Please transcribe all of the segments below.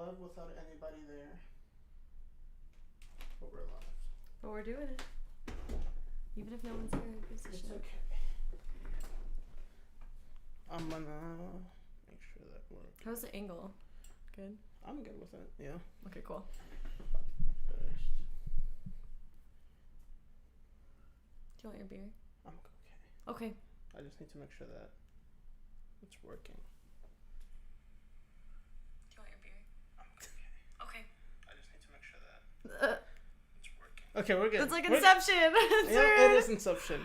live without anybody there. But we're live. But we're doing it. Even if no one's here, it gives a shit. Okay. I'm gonna make sure that works. How's the angle? Good? I'm good with it, yeah. Okay, cool. First. Do you want your beer? I'm okay. Okay. I just need to make sure that it's working. Do you want your beer? I'm okay. Okay. I just need to make sure that it's working. Okay, we're good. It's like Inception. Yeah, it is Inception.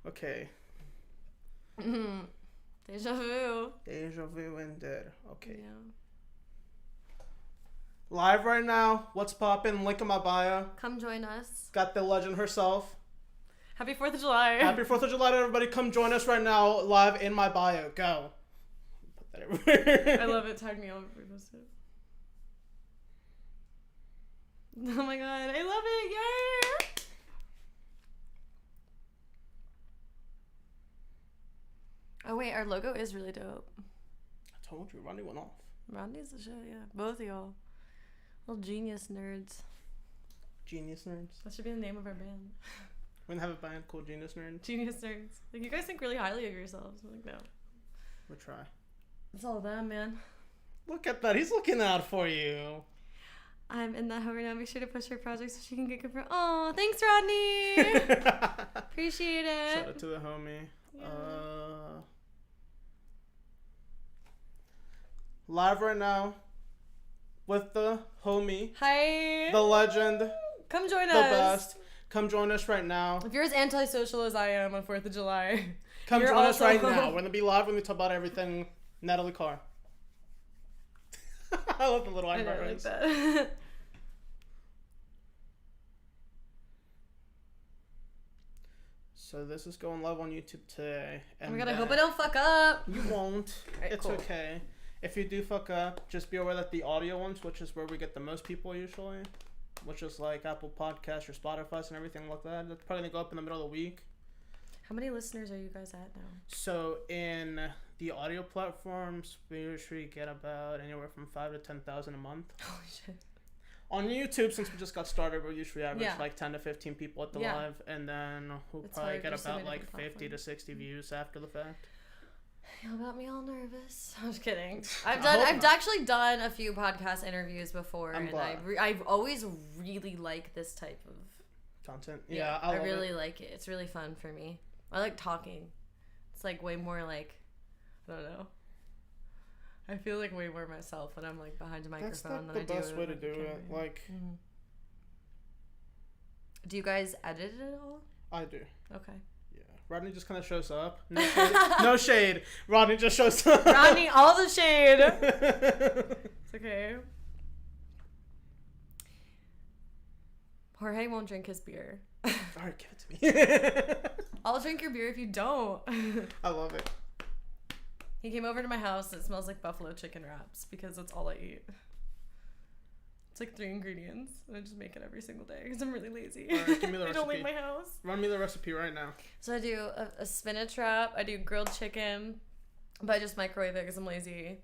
Okay. Deja vu. Deja vu indeed. Okay. Yeah. Live right now. What's poppin'? Link in my bio. Come join us. Got the legend herself. Happy 4th of July. Happy 4th of July to everybody. Come join us right now. Live in my bio. Go. Put that everywhere. I love it. Tag me. I'll repost it. Oh my god. I love it. Yay. Oh wait, our logo is really dope. I told you, Ronnie went off. Ronnie's the shit, yeah. Both of y'all. Little genius nerds. Genius Nerds. That should be the name of our band. We're gonna have a band called Genius Nerds. Genius nerds. Like, you guys think really highly of yourselves. I'm like, no. We'll try. It's all them, man. Look at that. He's looking out for you. I'm in that hover now. Make sure to push her project so she can get confirmed. Oh, thanks, Rodney. Appreciate it. Shout out to the homie. Yeah. Live right now with the homie. Hi. The legend. Come join The us. best. Come join us right now. If you're as antisocial as I am on 4th of July, Come you're join us also- right now. We're gonna be live. We're gonna talk about everything. Natalie Carr. I love the little I eyebrow don't like raise. that. So this is going live on YouTube today. Oh my god, I hope I don't fuck up. You won't. Alright, It's cool. okay. If you do fuck up, just be aware that the audio ones, which is where we get the most people usually, which is like Apple Podcasts or Spotify and everything like that, that's probably gonna go up in the middle of the week. How many listeners are you guys at now? So in the audio platforms, we usually get about anywhere from 5,000 to 10,000 a month. Holy shit. On YouTube, since we just got started, we usually average Yeah. like 10 to 15 people at the Yeah. live, and then we'll It's probably hard, get there's so about many like different 50 to platforms. 60 views after the fact. You got me all nervous. I'm just kidding. I hope not. I've actually done a few podcast interviews before, I'm and glad. I've always really liked this type of Content. Yeah, I love really it. like it. It's really fun for me. I like talking. It's like way more like, I don't know. I feel like way more myself when I'm like behind a That's microphone not than the I do. best way to with do a it. camera. Like, Mhm. Do you guys edit it at all? I do. Okay. Yeah. Rodney just kind of shows up. No shade. No shade. Rodney just shows up. Rodney, all the shade. It's okay. Jorge won't drink his beer. Alright, give it to me. I'll drink your beer if you don't. I love it. He came over to my house and it smells like buffalo chicken wraps because that's all I eat. It's like 3 ingredients and I just make it every single day because I'm really lazy. Alright, give me the I don't leave recipe. my house. Run me the recipe right now. So I do a spinach wrap. I do grilled chicken, but I just microwave it because I'm lazy.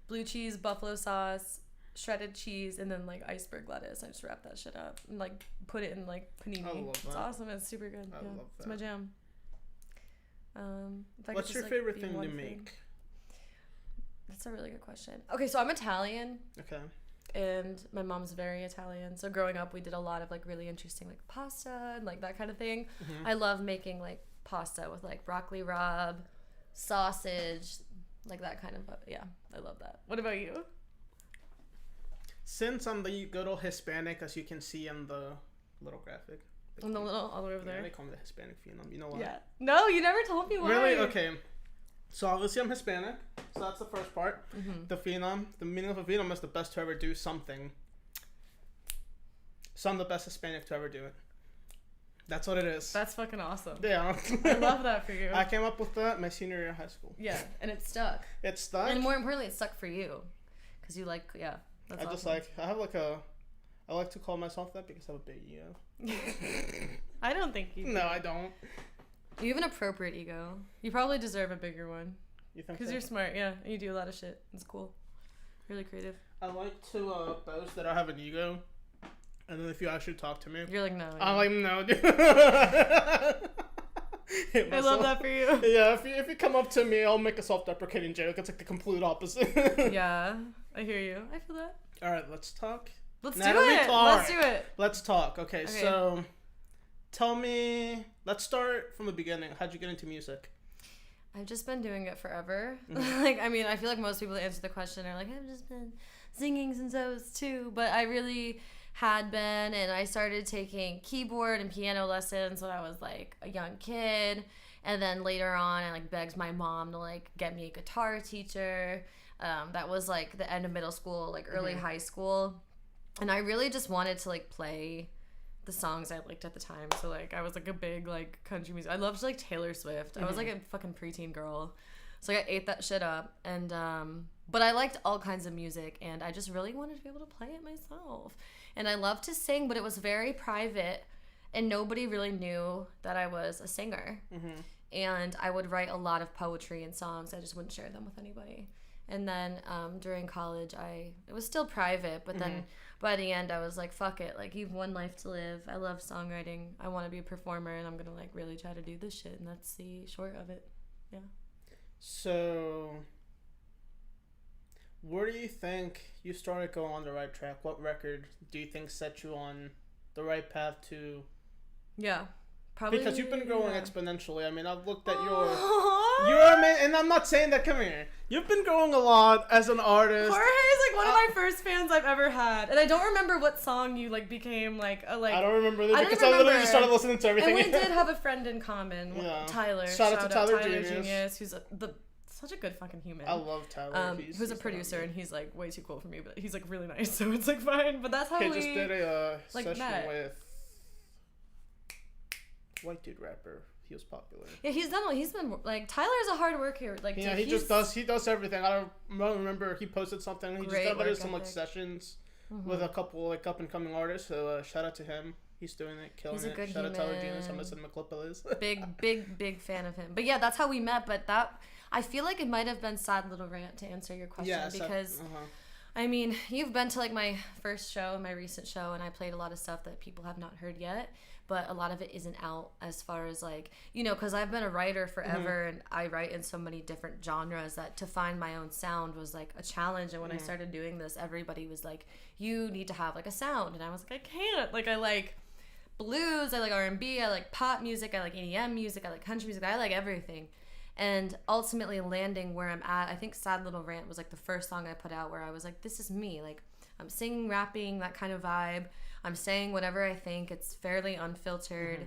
Blue cheese, buffalo sauce, shredded cheese, and then like iceberg lettuce. I just wrap that shit up and like put it in like panini. I love It's that. awesome. It's super good. I Yeah, love it's my that. jam. If I could What's just, your like, favorite be thing one to make? That's a really good question. Okay, so I'm Italian. Okay. And my mom's very Italian, so growing up we did a lot of like really interesting like pasta and like that kind of thing. Mhm. I love making like pasta with like broccoli rabe, sausage, like that kind of, yeah, I love that. What about you? Since I'm the good old Hispanic, as you can see in the little graphic. On the little all the way over Yeah, there. they call me the Hispanic phenom. You know why? Yeah. No, you never told me why. Really? Okay. So obviously I'm Hispanic. So that's the first part. Mm-hmm. The phenom. The meaning of a phenom is the best to ever do something. So I'm the best Hispanic to ever do it. That's what it is. That's fucking awesome. Yeah. I love that for you. I came up with that my senior year of high school. Yeah, and it stuck. It stuck. And more importantly, it stuck for you, because you like, yeah. That's I just awesome. like, I like to call myself that because I have a big ego. I don't think you. No, I don't. You have an appropriate ego. You probably deserve a bigger one. You think Because so? you're smart, yeah. And you do a lot of shit. It's cool. Really creative. I like to boast that I have an ego, and then if you actually talk to me, You're like, no. I'm like, no, dude. I love that for you. Yeah, if you come up to me, I'll make a self-deprecating joke. It's like the complete opposite. Yeah, I hear you. I feel that. All right, let's talk. Natalie, Let's do it. Let's talk. Okay, so tell me. Let's start from the beginning. How'd you get into music? I've just been doing it forever. Like, I mean, I feel like most people that answer the question are like, I've just been singing since I was 2, but I really had been, and I started taking keyboard and piano lessons when I was like a young kid, and then later on I like begged my mom to like get me a guitar teacher. That was like the end of middle school, like early high school, and I really just wanted to like play the songs I liked at the time. So like I was like a big like country music. I loved like Taylor Swift. I was like a fucking preteen girl, so like, I ate that shit up. And but I liked all kinds of music, and I just really wanted to be able to play it myself. And I loved to sing, but it was very private, and nobody really knew that I was a singer. And I would write a lot of poetry and songs. I just wouldn't share them with anybody. And then during college, it was still private, but then by the end, I was like, fuck it. Like, you've one life to live. I love songwriting. I want to be a performer, and I'm going to like really try to do this shit. And that's the short of it. Yeah. So, where do you think you started going on the right track? What record do you think set you on the right path to... Yeah. Probably, because you've been growing exponentially. I mean, I've looked at you're amazing, and I'm not saying that. Come here, you've been growing a lot as an artist. Jorge is like one of my first fans I've ever had, and I don't remember what song you like became like a like. I don't remember because I literally just started listening to everything. And we did have a friend in common, Tyler. Shout out to Tyler Genius, who's such a good fucking human. I love Tyler. Who's a producer, and he's like way too cool for me, but he's like really nice, so it's like fine. But that's how we just did a like session met. with white dude rapper. He was popular. Yeah, he's been like, Tyler's a hard worker. Like, yeah, he does everything. I don't remember, he posted something. He just did some like sessions with a couple like up and coming artists. So shout out to him. He's doing it, killing it. Shout human. out to Tyler Genius. I'm missing my clip of this. big fan of him. But yeah, that's how we met. But that, I feel like it might have been Sad Little Rant to answer your question, because I mean, you've been to like my first show and my recent show, and I played a lot of stuff that people have not heard yet, but a lot of it isn't out as far as like, you know, because I've been a writer forever, and I write in so many different genres that to find my own sound was like a challenge. And when I started doing this, everybody was like, you need to have like a sound, and I was like, I can't. Like, I like blues, I like R&B, I like pop music, I like EDM music, I like country music, I like everything. And ultimately landing where I'm at, I think Sad Little Rant was like the first song I put out where I was like, this is me. Like, I'm singing, rapping, that kind of vibe. I'm saying whatever I think. It's fairly unfiltered.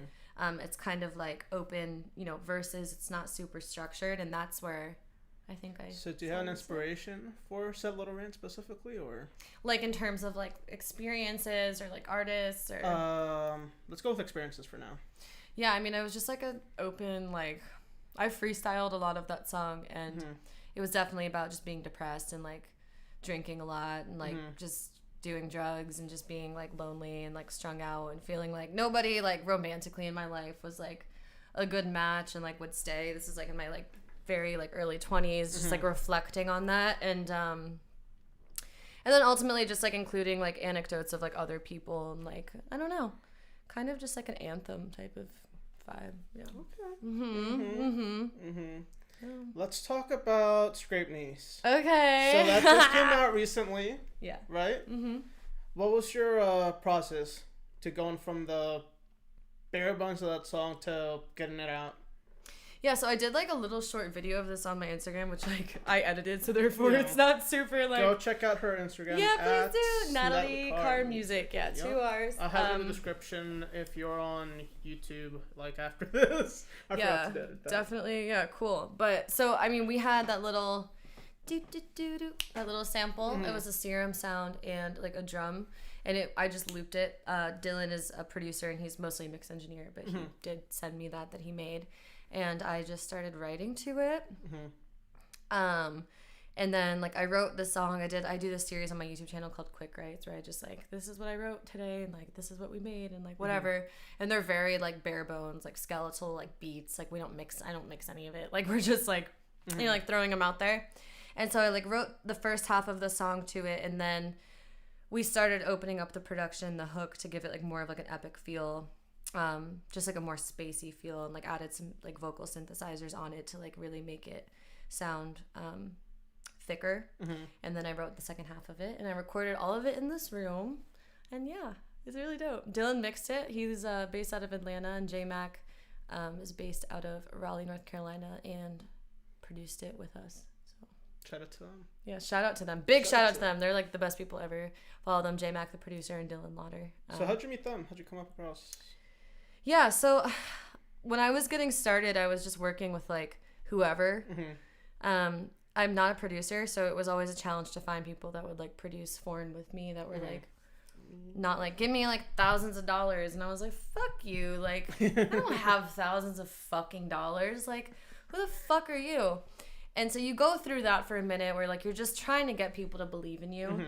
It's kind of like open, you know, verses. It's not super structured. And that's where I think I... So do you have an inspiration for Sad Little Rant specifically, or? Like in terms of like experiences or like artists or... Let's go with experiences for now. Yeah, I mean, it was just like an open, like... I freestyled a lot of that song, and it was definitely about just being depressed and like drinking a lot and like just doing drugs and just being like lonely and like strung out and feeling like nobody like romantically in my life was like a good match and like would stay. This is like in my like very like early 20s, just like reflecting on that, and then ultimately just like including like anecdotes of like other people and like, I don't know, kind of just like an anthem type of vibe. Yeah. Okay. Let's talk about Scrape Knees. Okay. So that just came out recently. Yeah. Right? What was your process to going from the bare bones of that song to getting it out? Yeah, so I did like a little short video of this on my Instagram, which like I edited, so therefore it's not super like... Go check out her Instagram. Yeah, please do. Natalie Carr Music. Yeah, 2 R's. I'll have it in the description if you're on YouTube, like after this. I forgot to edit that. Definitely. Yeah, cool. But so, I mean, we had that little that little sample. It was a serum sound and like a drum, and I just looped it. Dylan is a producer, and he's mostly a mix engineer, but he did send me that he made. And I just started writing to it. And then like I wrote this song. I do this series on my YouTube channel called Quick Writes, where I just like, this is what I wrote today, and like this is what we made, and like whatever. And they're very like bare bones, like skeletal like beats. Like I don't mix any of it. Like we're just like you know, like throwing them out there. And so I like wrote the first half of the song to it, and then we started opening up the production, the hook, to give it like more of like an epic feel, just like a more spacey feel, and like added some like vocal synthesizers on it to like really make it sound thicker. And then I wrote the second half of it, and I recorded all of it in this room, and yeah, it's really dope. Dylan mixed it. He's based out of Atlanta, and J-Mac is based out of Raleigh, North Carolina, and produced it with us. So shout out to them. Yeah, shout out to them. Big shout out to them. They're like the best people ever. Follow them, J-Mac the producer and Dylan Lauder. So how'd you meet them? How'd you come up across? Yeah, so when I was getting started, I was just working with like whoever. I'm not a producer, so it was always a challenge to find people that would like produce foreign with me, that were like not like, give me like thousands of dollars. And I was like, fuck you, like I don't have thousands of fucking dollars, like who the fuck are you? And so you go through that for a minute where like you're just trying to get people to believe in you,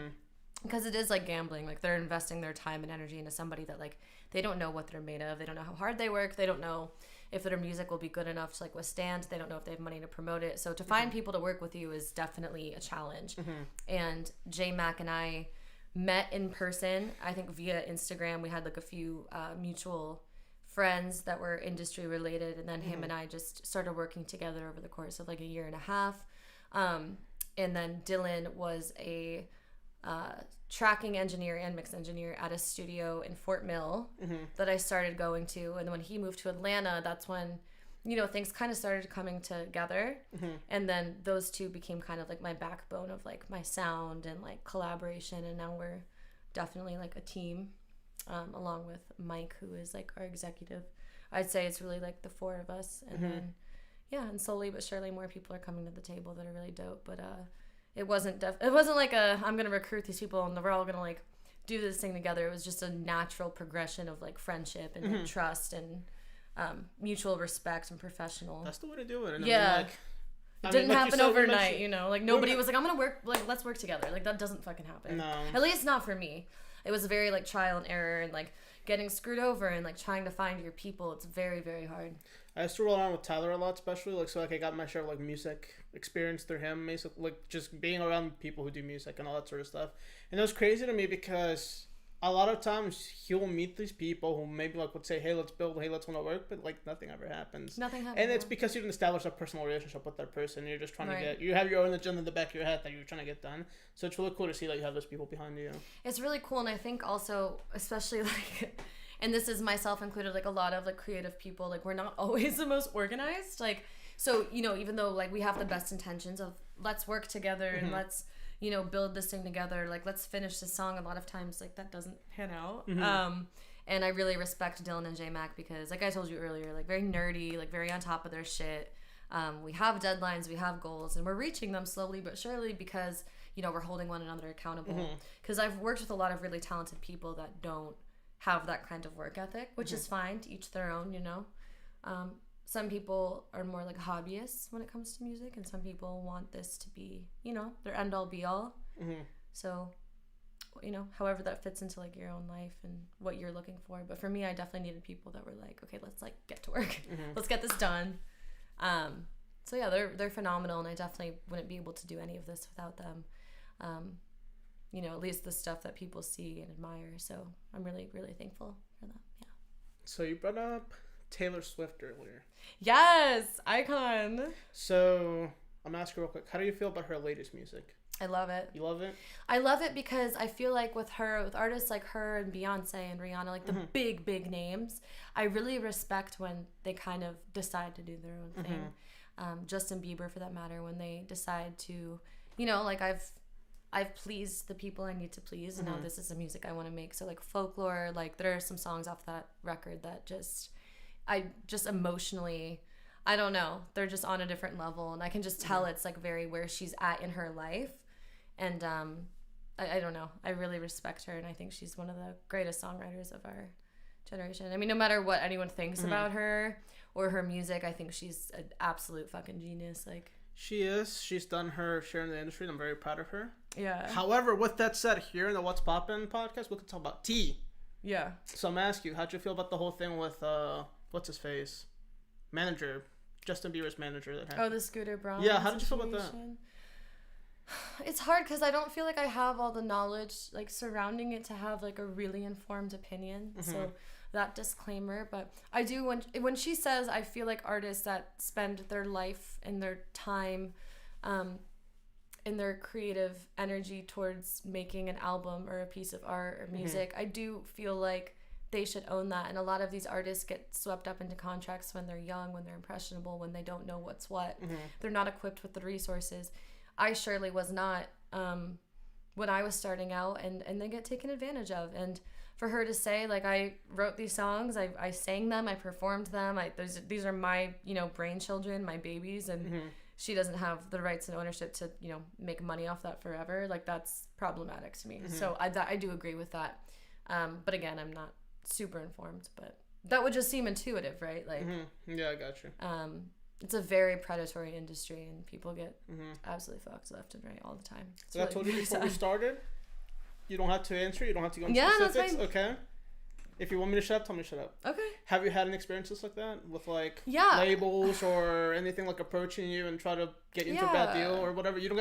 because it is like gambling. Like they're investing their time and energy into somebody that like they don't know what they're made of, they don't know how hard they work, they don't know if their music will be good enough to like withstand, they don't know if they have money to promote it. So to find people to work with you is definitely a challenge. And J-Mac and I met in person, I think via Instagram. We had like a few mutual friends that were industry related, and then him and I just started working together over the course of like a year and a half. And then Dylan was a tracking engineer and mix engineer at a studio in Fort Mill that I started going to. And when he moved to Atlanta, that's when, you know, things kind of started coming together. And then those two became kind of like my backbone of like my sound and like collaboration. And now we're definitely like a team, along with Mike, who is like our executive. I'd say it's really like the four of us. And then, yeah, and slowly but surely more people are coming to the table that are really dope. But it wasn't like I'm gonna recruit these people and we're all gonna like do this thing together. It was just a natural progression of like friendship and like, trust and mutual respect and professional. That's the way to do it. And yeah. I mean, like, it didn't happen overnight, you know. Like nobody was like, I'm gonna work, like let's work together. Like that doesn't fucking happen. No. At least not for me. It was very like trial and error and like getting screwed over and like trying to find your people. It's very, very hard. I used to roll around with Tyler a lot, especially like so like I got my share of like music experience through him, basically like just being around people who do music and all that sort of stuff. And it was crazy to me because a lot of times he'll meet these people who maybe like would say, hey, let's build, hey, let's want to work, but like nothing ever happens. Nothing happens. And it's because you didn't establish a personal relationship with that person. You're just trying to get, you have your own agenda in the back of your head that you're trying to get done. So it's really cool to see that you have those people behind you. It's really cool, and I think also, especially like, and this is myself included, like a lot of like creative people, like we're not always the most organized. Like, so, you know, even though like we have the best intentions of let's work together and let's, you know, build this thing together, like let's finish this song, a lot of times like that doesn't pan out. And I really respect Dylan and J-Mac because like I told you earlier, like very nerdy, like very on top of their shit. We have deadlines, we have goals, and we're reaching them slowly but surely because, you know, we're holding one another accountable. Because I've worked with a lot of really talented people that don't have that kind of work ethic, which is fine, to each their own, you know. Some people are more like hobbyists when it comes to music, and some people want this to be, you know, their end all be all. So, you know, however that fits into like your own life and what you're looking for. But for me, I definitely needed people that were like, okay, let's like get to work. Let's get this done. So yeah, they're phenomenal, and I definitely wouldn't be able to do any of this without them. You know, at least the stuff that people see and admire. So I'm really, really thankful for them. Yeah. So you brought up Taylor Swift earlier. Yes, icon. So I'm gonna ask you real quick, how do you feel about her latest music? I love it. You love it? I love it because I feel like with artists like her and Beyonce and Rihanna, like the big names, I really respect when they kind of decide to do their own thing. Justin Bieber, for that matter, when they decide to, you know, like I've pleased the people I need to please, and now this is the music I want to make. So like Folklore, like there are some songs off that record that I just emotionally, I don't know, they're just on a different level, and I can just tell it's like very where she's at in her life. And I don't know, I really respect her, and I think she's one of the greatest songwriters of our generation. I mean, no matter what anyone thinks about her or her music, I think she's an absolute fucking genius. Like, she is. She's done her share in the industry, and I'm very proud of her. Yeah. However, with that said, here in the What's Poppin' podcast, we can talk about tea. Yeah. So I'm gonna ask you, how'd you feel about the whole thing with what's his face, manager, Justin Bieber's manager that happened? Oh, the Scooter Braun. Yeah, how did you feel about that? It's hard because I don't feel like I have all the knowledge like surrounding it to have like a really informed opinion. So that disclaimer, but I do when she says I feel like artists that spend their life and their time and their creative energy towards making an album or a piece of art or music, I do feel like they should own that. And a lot of these artists get swept up into contracts when they're young, when they're impressionable, when they don't know what's what. They're not equipped with the resources. I surely was not when I was starting out, and they get taken advantage of. And for her to say, like, I wrote these songs, I sang them, I performed them, these are my, brain children, my babies, and she doesn't have the rights and ownership to, make money off that forever. Like, that's problematic to me. So I do agree with that. But again, I'm not super informed, but that would just seem intuitive, right? Like, yeah, I got you. It's a very predatory industry, and people get absolutely fucked left and right all the time. So really I told you before we started, you don't have to answer. You don't have to go into specifics. That's fine. Okay. If you want me to shut up, tell me to shut up. Okay. Have you had any experiences like that with like labels or anything like approaching you and try to get you into a bad deal or whatever? You don't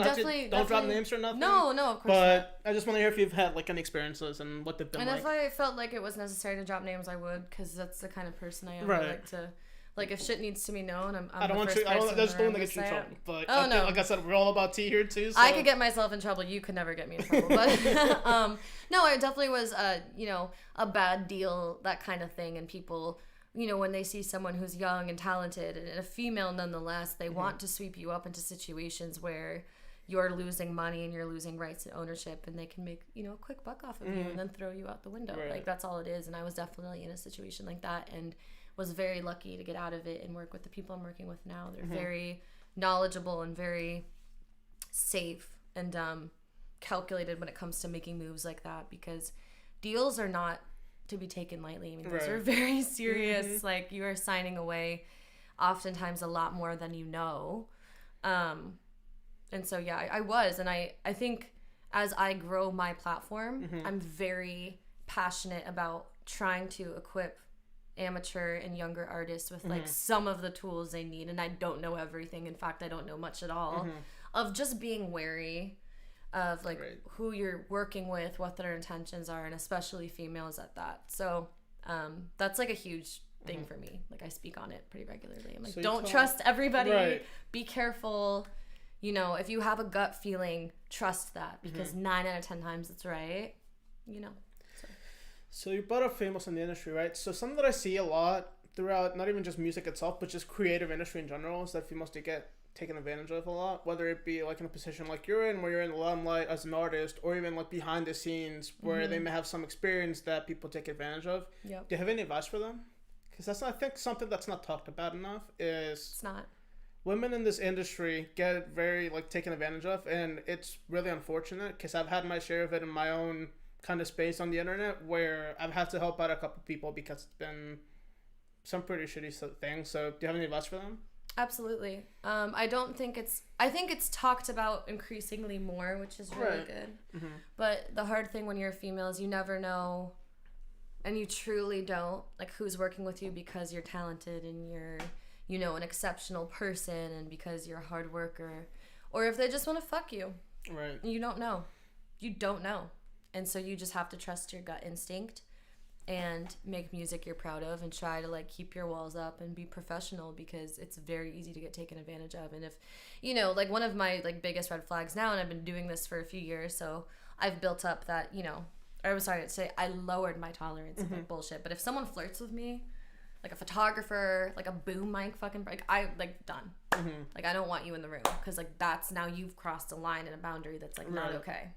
have to drop names or nothing. No, of course. But not. I just want to hear if you've had like any experiences and what they've been like. And if I felt like it was necessary to drop names, I would, because that's the kind of person I am. Right. I like to. Like, if shit needs to be known, I'm I don't want you. I don't. That's the one that gets you in trouble. But no. Like I said, we're all about tea here too. So. I could get myself in trouble. You could never get me in trouble. But no, it definitely was a bad deal, that kind of thing. And people, when they see someone who's young and talented and a female nonetheless, they want to sweep you up into situations where you're losing money and you're losing rights and ownership, and they can make a quick buck off of you and then throw you out the window. Right. Like, that's all it is. And I was definitely in a situation like that, and was very lucky to get out of it and work with the people I'm working with now. They're very knowledgeable and very safe and calculated when it comes to making moves like that, because deals are not to be taken lightly. I mean, those are very serious. Like, you are signing away oftentimes a lot more than you know. And so, yeah, I was. And I think as I grow my platform, I'm very passionate about trying to equip amateur and younger artists with like some of the tools they need. And I don't know everything. In fact, I don't know much at all. Of just being wary of like who you're working with, what their intentions are, and especially females at that. So that's like a huge thing for me. Like, I speak on it pretty regularly. I'm like, don't trust everybody. Be careful. If you have a gut feeling, trust that, because 9 out of 10 times it's right. So you brought up famous in the industry, right? So something that I see a lot throughout, not even just music itself, but just creative industry in general, is that females do get taken advantage of a lot, whether it be like in a position like you're in, where you're in the limelight as an artist, or even like behind the scenes where they may have some experience that people take advantage of. Yep. Do you have any advice for them? Because that's, I think, something that's not talked about enough is... It's not. Women in this industry get very like taken advantage of, and it's really unfortunate, because I've had my share of it in my own kind of space on the internet, where I've had to help out a couple people because it's been some pretty shitty things. So do you have any advice for them? Absolutely. I think it's talked about increasingly more, which is really good. But the hard thing when you're a female is you never know, and you truly don't, like, who's working with you because you're talented and you're an exceptional person, and because you're a hard worker, or if they just want to fuck you. Right. You don't know. And so you just have to trust your gut instinct and make music you're proud of, and try to like keep your walls up and be professional, because it's very easy to get taken advantage of. And if, like, one of my like biggest red flags now, and I've been doing this for a few years, so I've built up that, I lowered my tolerance of like bullshit. But if someone flirts with me, like a photographer, like a boom mic fucking break, I like done. Like, I don't want you in the room, because like that's, now you've crossed a line and a boundary that's like not okay.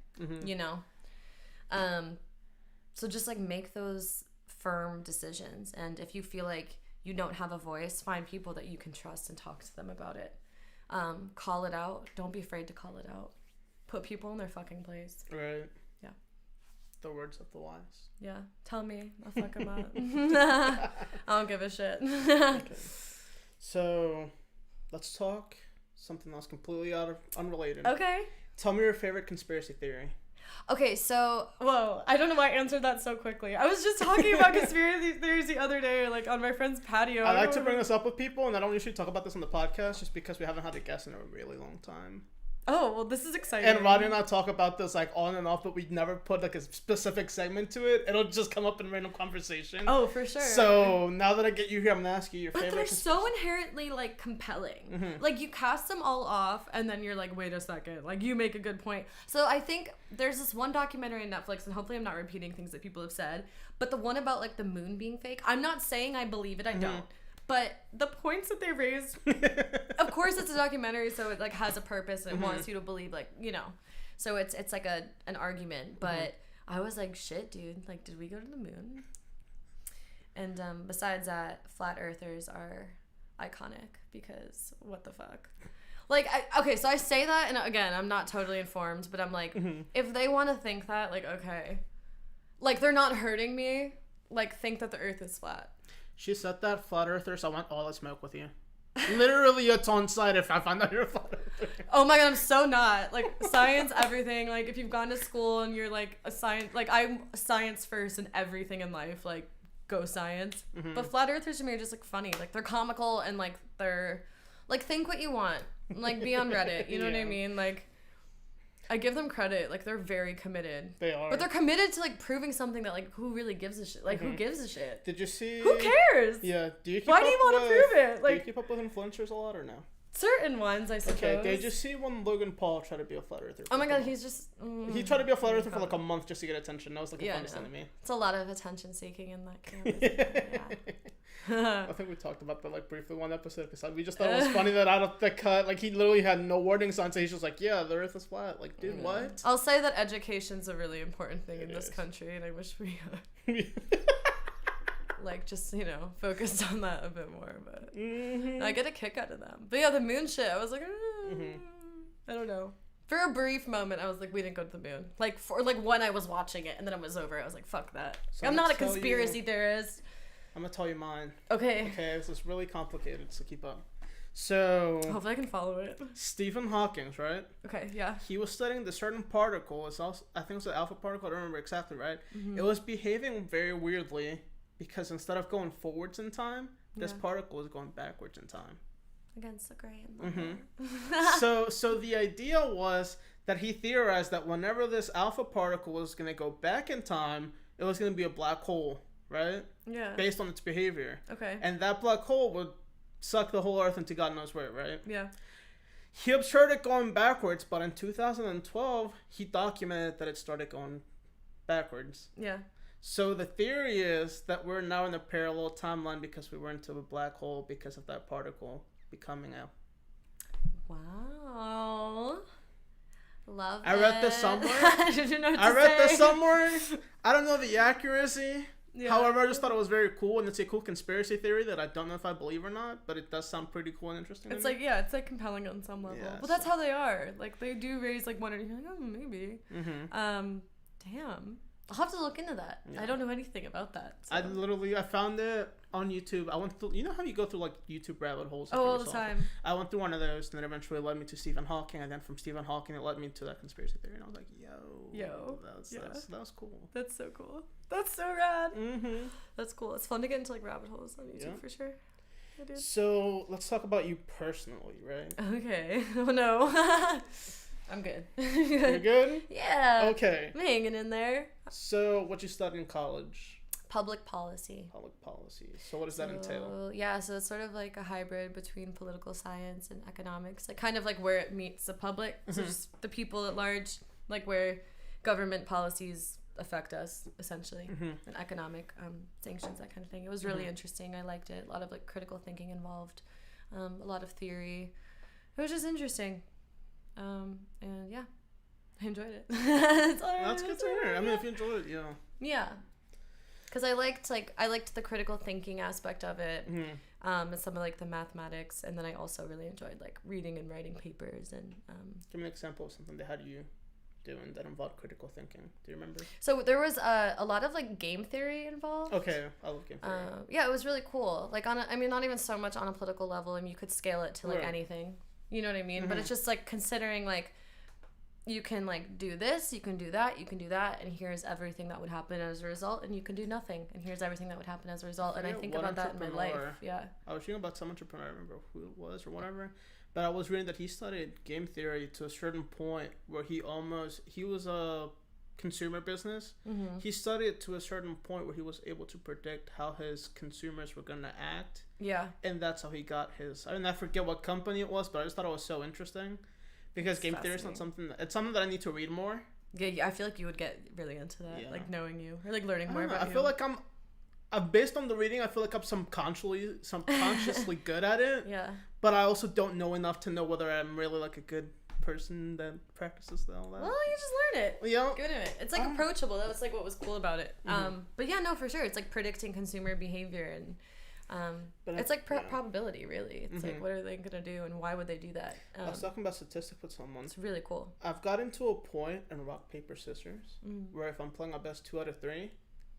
So just like make those firm decisions, and if you feel like you don't have a voice, find people that you can trust and talk to them about it. Call it out. Don't be afraid to call it out. Put people in their fucking place. Right. Yeah. The words of the wise. Yeah. Tell me. I'll fuck them up. I don't give a shit. Okay. So let's talk something else completely unrelated. Okay. Tell me your favorite conspiracy theory. Okay, so, whoa, I don't know why I answered that so quickly. I was just talking about conspiracy theories the other day, like, on my friend's patio. I like to bring this up with people, and I don't usually talk about this on the podcast, just because we haven't had a guest in a really long time. Oh, well, this is exciting. And Rodney and I talk about this like on and off, but we never put like a specific segment to it. It'll just come up in random conversation. Oh, for sure. So now that I get you here, I'm gonna ask you your favorite. But they're so inherently like compelling. Like you cast them all off, and then you're like, wait a second, like you make a good point. So I think there's this one documentary on Netflix, and hopefully I'm not repeating things that people have said, but the one about like the moon being fake. I'm not saying I believe it. I don't. But the points that they raised, of course it's a documentary, so it like has a purpose and it wants you to believe, like, you know. So it's like an argument. But I was like, shit, dude, like, did we go to the moon? And besides that, flat earthers are iconic because what the fuck? Like, okay, so I say that, and again, I'm not totally informed, but I'm like, if they want to think that, like, okay. Like, they're not hurting me. Like, think that the earth is flat. She said that, flat earthers, I want all the smoke with you. Literally, it's on site if I find out you're a flat earther. Oh my god, I'm so not. Like, science, everything. Like, if you've gone to school and you're like a science, like, I'm science first in everything in life. Like, go science. But flat earthers to me are just like funny. Like, they're comical and like they're like, think what you want. Like, be on Reddit. You know what I mean? Like, I give them credit. Like, they're very committed. They are. But they're committed to, like, proving something that, like, who really gives a shit? Like, who gives a shit? Did you see... Who cares? Yeah. Do you keep Why do you want to prove it? Like, do you keep up with influencers a lot or no? Certain ones, I suppose. Okay, did you see when Logan Paul tried to be a flat earther? Oh my god, he's just... he tried to be a flat earther for, like, a month just to get attention. That was, like, the funniest thing to me. It's a lot of attention seeking in that kind of yeah. I think we talked about that like briefly one episode because we just thought it was funny that out of the cut, like he literally had no warning signs, so he's just like, yeah, the earth is flat. Like, dude, what? I'll say that education's a really important thing in this country, and I wish we like just, you know, focused on that a bit more, but I get a kick out of them. But yeah, the moon shit, I was like, I don't know. For a brief moment, I was like, we didn't go to the moon. Like, for like when I was watching it, and then it was over, I was like, fuck that. So I'm not a conspiracy theorist. I'm gonna tell you mine. Okay. Okay, this is really complicated, so keep up. So... hopefully I can follow it. Stephen Hawking, right? Okay, yeah. He was studying the certain particle. It's also, I think it's an alpha particle. I don't remember exactly, right? It was behaving very weirdly because instead of going forwards in time, this particle was going backwards in time. Against the grain. So the idea was that he theorized that whenever this alpha particle was going to go back in time, it was going to be a black hole, right? Yeah. Based on its behavior. Okay. And that black hole would suck the whole earth into God knows where, right? Yeah. He observed it going backwards, but in 2012, he documented that it started going backwards. Yeah. So the theory is that we're now in a parallel timeline because we went into a black hole because of that particle becoming out. Wow. Love it. I read this somewhere. I didn't know what to I read say. this somewhere. I don't know the accuracy. Yeah. However, I just thought it was very cool, and it's a cool conspiracy theory that I don't know if I believe or not, but it does sound pretty cool and interesting. It's like, yeah, it's like compelling on some level. Yeah, but that's how they are. Like, they do raise like one or you're like, oh, maybe. Damn. I'll have to look into that. Yeah. I don't know anything about that. So. I found it on YouTube. I went through, you know how you go through like YouTube rabbit holes? Oh, all the time. I went through one of those, and then eventually led me to Stephen Hawking, and then from Stephen Hawking, it led me to that conspiracy theory, and I was like, that was cool. That's so cool. That's so rad. That's cool. It's fun to get into like rabbit holes on YouTube for sure. I did. So let's talk about you personally, right? Okay. Oh no. I'm good. You're good? Yeah. Okay. I'm hanging in there. So, what you studied in college? Public policy. Public policy. So, what does that entail? Yeah, so it's sort of like a hybrid between political science and economics. Like, kind of like where it meets the public. So, just the people at large, like where government policies affect us, essentially. And economic sanctions, that kind of thing. It was really interesting. I liked it. A lot of like critical thinking involved. A lot of theory. It was just interesting. And yeah, I enjoyed it. That's good to hear. I mean, if you enjoyed it, yeah, because I liked the critical thinking aspect of it, and some of like the mathematics, and then I also really enjoyed like reading and writing papers and give me an example of something that had you doing that involved critical thinking. Do you remember? So there was a lot of like game theory involved. Okay, I love game theory. Yeah, it was really cool. Like I mean, not even so much on a political level. I mean, you could scale it to like anything. You know what I mean? But it's just like considering like you can like do this, you can do that, and here's everything that would happen as a result, and you can do nothing, and here's everything that would happen as a result. And I think about that in my life. Yeah. I was thinking about some entrepreneur, I don't remember who it was or whatever, But I was reading that he studied game theory to a certain point where he was a consumer business. Mm-hmm. He studied it to a certain point where he was able to predict how his consumers were going to act. Yeah. And that's how he got his, I forget what company it was, but I just thought it was so interesting. Because game theory is not something it's something that I need to read more. Yeah, I feel like you would get really into that, like knowing you or like learning more about you. I feel like I'm based on the reading. I feel like I'm subconsciously good at it. Yeah. But I also don't know enough to know whether I'm really like a good person that practices all that. Well, you just learn it. Yeah. Give it a minute. It's like approachable. That was like what was cool about it. Mm-hmm. But yeah, no, for sure. It's like predicting consumer behavior and. It's like probability, really. It's like, what are they gonna do, and why would they do that? I was talking about statistics with someone. It's really cool. I've gotten to a point in rock paper scissors where if I'm playing a best 2 out of 3,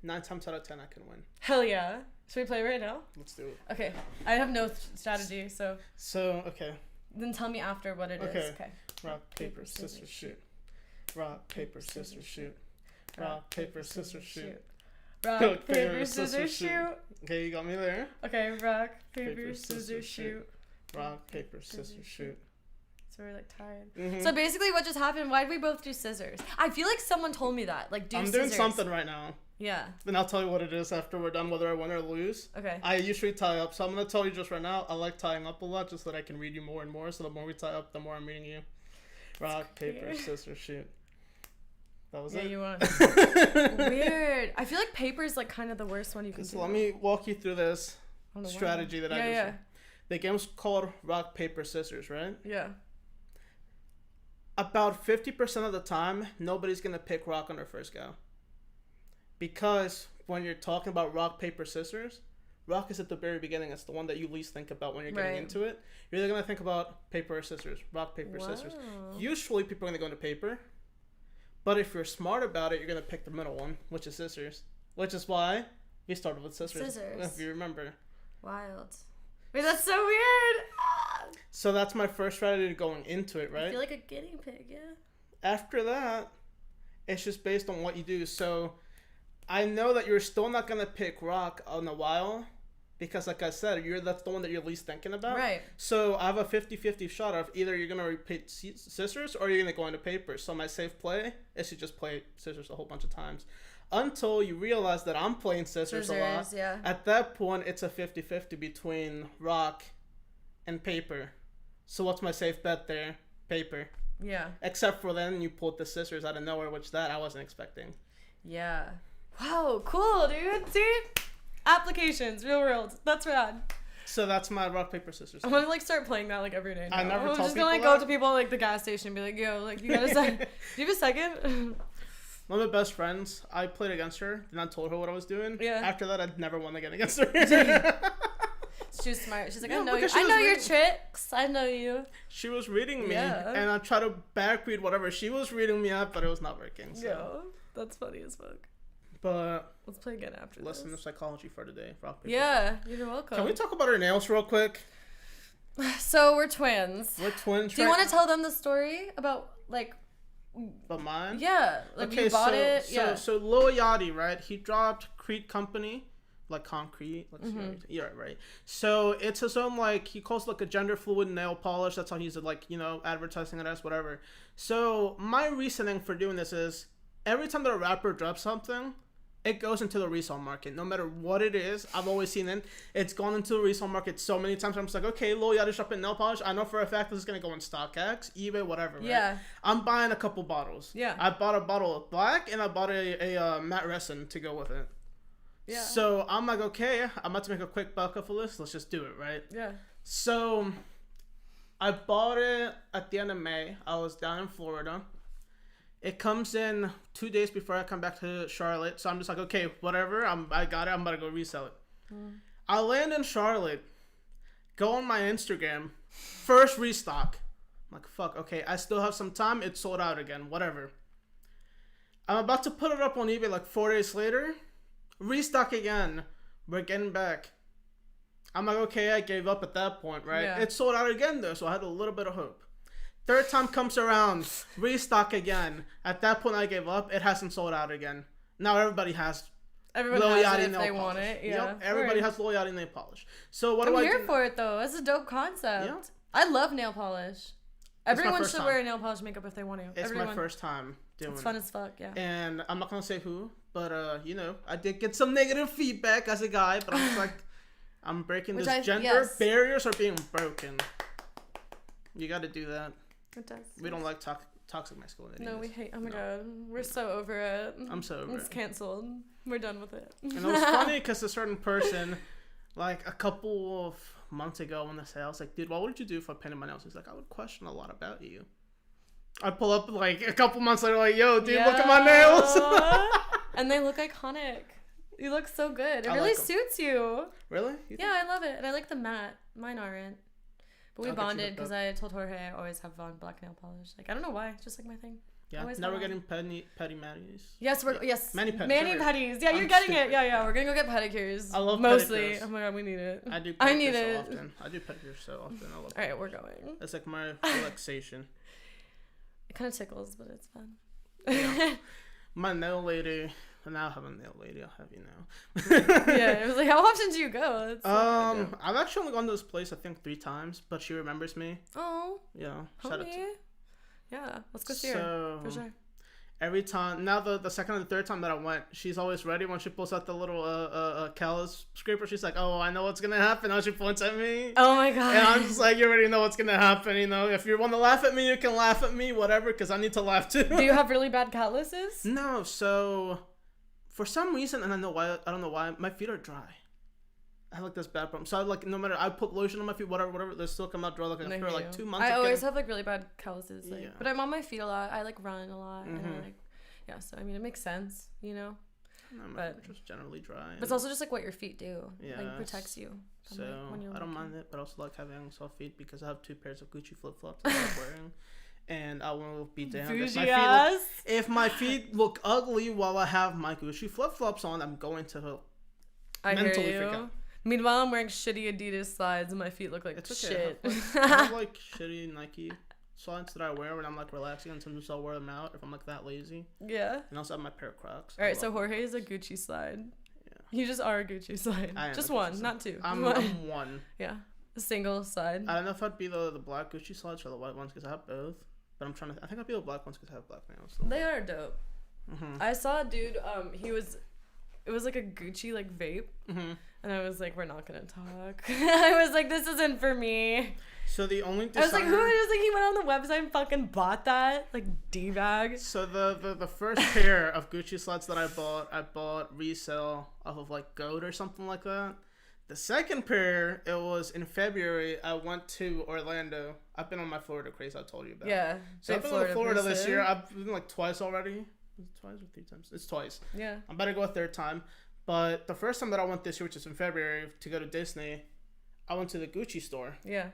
9 times out of 10 I can win. Hell yeah! Should we play right now? Let's do it. Okay, I have no strategy, so. So okay. Then tell me after what it is. Okay. Rock paper scissors shoot. Rock paper scissors shoot. Rock paper scissors shoot. Rock, paper, scissors, shoot. Okay, you got me there. Okay, rock, paper, scissors, shoot. Rock, paper, scissors, shoot. So we're like tired. Mm-hmm. So basically what just happened, why did we both do scissors? I feel like someone told me that. Like, do scissors. I'm doing something right now. Yeah. Then I'll tell you what it is after we're done, whether I win or lose. Okay. I usually tie up, so I'm going to tell you just right now, I like tying up a lot just so that I can read you more and more. So the more we tie up, the more I'm reading you. Rock, paper, scissors, shoot. That was it. Yeah, you won. Weird. I feel like paper is like kind of the worst one you can do. So let me walk you through this strategy that I just... Yeah. The game's called rock, paper, scissors, right? Yeah. About 50% of the time, nobody's going to pick rock on their first go. Because when you're talking about rock, paper, scissors, rock is at the very beginning. It's the one that you least think about when you're getting into it. You're either going to think about paper or scissors. Rock, paper, scissors. Usually people are going to go into paper. But if you're smart about it, you're going to pick the middle one, which is scissors. Which is why we started with scissors. If you remember. Wild. Wait, that's so weird. So that's my first strategy going into it, right? I feel like a guinea pig, yeah. After that, it's just based on what you do. So I know that you're still not going to pick rock on a while. Because like I said, that's the one that you're least thinking about. Right. So I have a 50-50 shot of either you're going to repeat scissors or you're going to go into paper. So my safe play is to just play scissors a whole bunch of times. Until you realize that I'm playing scissors a lot. Yeah. At that point, it's a 50-50 between rock and paper. So what's my safe bet there? Paper. Yeah. Except for then you pulled the scissors out of nowhere, which that I wasn't expecting. Yeah. Wow, cool, dude. See? Applications, real world. That's rad. So that's my rock, paper, scissors. I'm gonna like start playing that like every day now. I never tell people. I'm just gonna like go up to people at like the gas station and be like, yo, like you gotta say, do you have a second? One of my best friends, I played against her, and I told her what I was doing. Yeah. After that, I'd never won again against her. She was smart. She's like, Yeah, I know you. because she I was know your reading- tricks. I know you. She was reading me, Yeah. and I tried to backread whatever she was reading me at, but it was not working. So. Yo, that's funny as fuck. But let's play again after lesson this. of psychology for today. Rock, paper, Yeah, you're welcome. Can we talk about our nails real quick? So we're twins. We're twins. Do you want to tell them the story about like? About mine? Yeah, like you bought it. Yeah. So Lil Yachty, right? He dropped Crete Company, like concrete. Let's see. Yeah, right. So it's his own like he calls it like a gender fluid nail polish. That's how he's like advertising it as whatever. So my reasoning for doing this is every time that a rapper drops something, it goes into the resale market. No matter what it is, I've always seen it. It's gone into the resale market so many times. I'm just like, okay, Lil Yachty's dropping nail polish. I know for a fact this is going to go on StockX, eBay, whatever, right? Yeah. I'm buying a couple bottles. Yeah. I bought a bottle of black and I bought a matte resin to go with it. Yeah. So I'm like, okay, I'm about to make a quick buck off of this. Let's just do it, right? Yeah. So I bought it at the end of May. I was down in Florida. It comes in 2 days before I come back to Charlotte. So I'm just like, okay, whatever. I got it. I'm about to go resell it. I land in Charlotte. Go on my Instagram. First restock. I'm like, fuck, okay. I still have some time. It's sold out again. Whatever. I'm about to put it up on eBay like 4 days later. Restock again. We're getting back. I'm like, okay, I gave up at that point, right? Yeah. It's sold out again, though, so I had a little bit of hope. Third time comes around, restock again. At that point, I gave up. It hasn't sold out again. Now everybody has Everyone Lil has Yachty it if nail they polish. want it. Yeah. Yep, everybody has Lil Yachty nail polish. So what I'm do I here do? for it though. That's a dope concept. Yeah. I love nail polish. Everyone should wear nail polish makeup if they want to. It's my first time doing it. It's fun as fuck, yeah. And I'm not going to say who, but, you know, I did get some negative feedback as a guy, but I'm just like, I'm breaking this gender. Barriers are being broken. You got to do that. It does. We don't like toxic masculinity. No, we hate. Oh my god, we're so over it. I'm so over it. It's canceled. We're done with it. And it was funny because a certain person, like a couple of months ago when they say, I was like, dude, what would you do if I painted my nails? He's like, I would question a lot about you. I'd pull up like a couple months later, like, yo, dude, look at my nails. And they look iconic. You look so good. It really suits you. Really? Yeah, I love it. And I like the matte. Mine aren't. But we bonded because I told Jorge I always have on black nail polish. Like, I don't know why. It's just like my thing. Yeah, now we're getting petty matties. Yes, Mani petties. Yeah, you're getting it. Yeah. We're gonna go get pedicures. I love mostly. Pedicures. Oh my god, we need it. I do. I need it. So often. I do pedicures so often. I love. All right, we're going. It's like my relaxation. It kind of tickles, but it's fun. Yeah. My nail lady. And I'll have a nail lady. I'll have you now. Yeah, it was like, how often do you go? I've actually only gone to this place I think 3 times, but she remembers me. Oh. Yeah. Shout out to. Yeah, let's go see her for sure. Every time, now the second and the third time that I went, she's always ready when she pulls out the little callus scraper. She's like, "Oh, I know what's gonna happen." Now she points at me. Oh my god! And I'm just like, "You already know what's gonna happen. You know, if you want to laugh at me, you can laugh at me, whatever, because I need to laugh too." Do you have really bad calluses? No, so for some reason, and I don't know why, my feet are dry. I have like this bad problem. So no matter, I put lotion on my feet, whatever, they still come out dry for like 2 months. I always have like really bad calluses. Like, but I'm on my feet a lot. I like run a lot, and I like, yeah. So I mean, it makes sense, you know. No, my feet are just generally dry. But it's also just like what your feet do. Yeah. Like it protects you. So I don't mind it, but I also like having soft feet because I have 2 pairs of Gucci flip flops that I'm wearing. And I will be damned if my feet look ugly while I have my Gucci flip flops on. I'm going to mentally freak out. Meanwhile, I'm wearing shitty Adidas slides and my feet look like shit. I have like shitty Nike slides that I wear when I'm like relaxing, and sometimes I'll wear them out if I'm like that lazy. Yeah. And I also have my pair of Crocs. All right, so Jorge is a Gucci slide. Yeah. You just are a Gucci slide. Just one, not 2. I'm one. Yeah. A single slide. I don't know if I'd be the black Gucci slides or the white ones because I have both. But I think I'd be the black ones because I have black nails. So. They are dope. Mm-hmm. I saw a dude, it was like a Gucci like vape. Mm-hmm. And I was like, we're not gonna talk. I was like, this isn't for me. So the only I was like, who is like, he went on the website and fucking bought that? Like, D-bag. So the first pair of Gucci slides that I bought resale off of like Goat or something like that. The second pair, it was in February. I went to Orlando. I've been on my Florida craze I told you about. Yeah. So I've been to Florida this year. I've been like twice already. Twice or 3 times? It's twice. Yeah. I'm about to go a 3rd time. But the first time that I went this year, which is in February, to go to Disney, I went to the Gucci store. Yeah.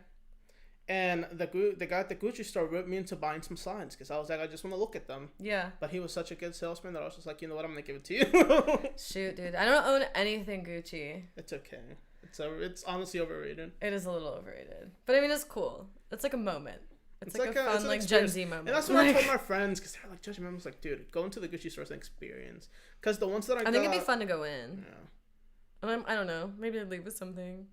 And the guy at the Gucci store roped me into buying some slides because I was like, I just want to look at them. Yeah. But he was such a good salesman that I was just like, you know what, I'm going to give it to you. Shoot, dude. I don't own anything Gucci. It's okay. It's honestly overrated. It is a little overrated. But I mean, it's cool. It's like a moment. It's like a fun, like, Gen Z moment. And that's what I told my friends, because they're like, judging me. I was like, dude, go into the Gucci store as an experience. Because the ones that I think it'd be fun to go in. Yeah. And I don't know. Maybe I'd leave with something.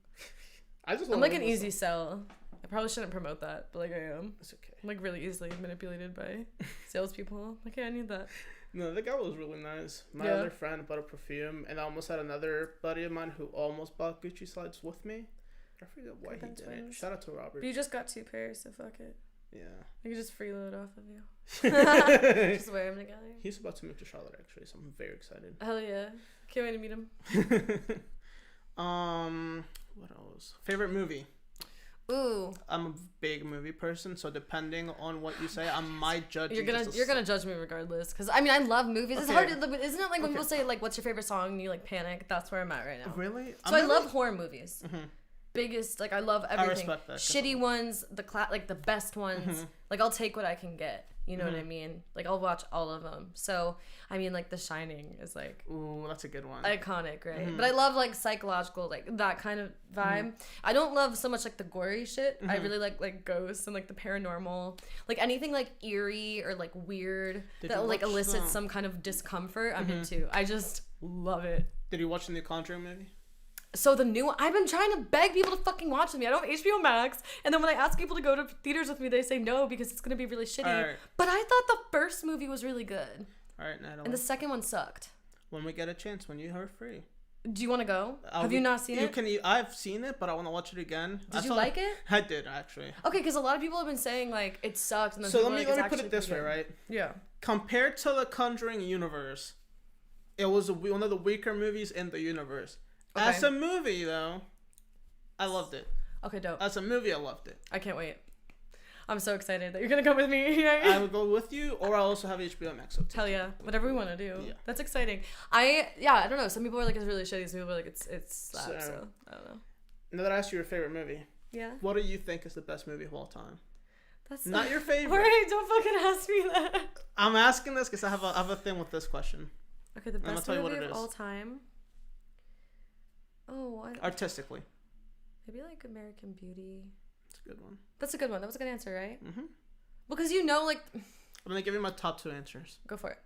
I'm like an easy sell. I probably shouldn't promote that, but like I am. It's okay. I'm like really easily manipulated by salespeople. Okay, I need that. No, the guy was really nice. My other friend bought a perfume, and I almost had another buddy of mine who almost bought Gucci slides with me. I forget why he didn't. Shout out to Robert. But you just got 2 pairs, so fuck it. Yeah. You can just freeload off of you. Just wear them together. He's about to move to Charlotte, actually, so I'm very excited. Hell yeah. Can't wait to meet him. What else? Favorite movie? Ooh. I'm a big movie person, so depending on what you say, I might judge you. You're gonna judge me regardless, because I mean I love movies. Okay. It's hard to, isn't it like when people say like what's your favorite song and you like panic? That's where I'm at right now. Really? So I love horror movies. Mm-hmm. Biggest, like I love everything. I respect that. Shitty ones, like the best ones. Mm-hmm. Like I'll take what I can get. You know what I mean? Like I'll watch all of them. So I mean, like The Shining is like, ooh, that's a good one. Iconic, right? Mm-hmm. But I love like psychological, like that kind of vibe. Mm-hmm. I don't love so much like the gory shit. Mm-hmm. I really like ghosts and like the paranormal, like anything like eerie or like weird that like elicits some kind of discomfort. I'm into. I just love it. Did you watch the new Conjuring movie? So the new one, I've been trying to beg people to fucking watch with me. I don't have HBO Max, and then when I ask people to go to theaters with me, they say no because it's gonna be really shitty. All right. But I thought the first movie was really good. All right, Natalie. And the second one sucked. When we get a chance, when you are free. Do you want to go? Have you not seen it? I've seen it, but I want to watch it again. Did you like it? I did, actually. Okay, because a lot of people have been saying like it sucked, and then So let me put like, it this way, right? Yeah. Compared to the Conjuring universe, it was one of the weaker movies in the universe. Okay. As a movie, though, I loved it. Okay, dope. As a movie, I loved it. I can't wait. I'm so excited that you're gonna come with me. I will go with you, or I also have HBO Max. So Hell yeah, whatever we want to do. Yeah. That's exciting. I don't know. Some people are like it's really shitty. Some people are like it's slaps. So I don't know. Now that I asked you your favorite movie, Yeah. what do you think is the best movie of all time? That's Not your favorite. Alright, don't fucking ask me that. I'm asking this because I have a thing with this question. Okay, the I'm gonna best tell you movie what it of is. all time. Oh, Artistically, maybe like American Beauty. it's a good one. That's a good one. That was a good answer, right? Mm-hmm. Because you know, like, I'm gonna give you my top 2 answers. go for it.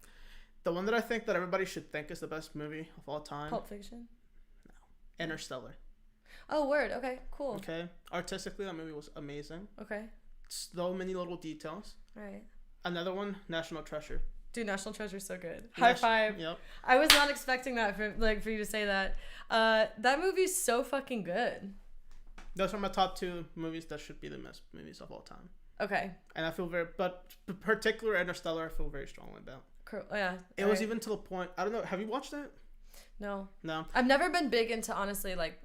The one that I think that everybody should think is the best movie of all time. Pulp Fiction. Interstellar. Oh, word. Okay, cool. Okay. Artistically, that movie was amazing. Okay. So many little details. All right. Another one, National Treasure. Dude, National Treasure's so good. High five. Yep. I was not expecting that for you to say that. That movie's so fucking good. Those are my top 2 movies that should be the best movies of all time. Okay. And I feel but particular Interstellar, I feel very strongly about. Yeah. It was even to the point, I don't know, have you watched it? No. No. I've never been big into, honestly, like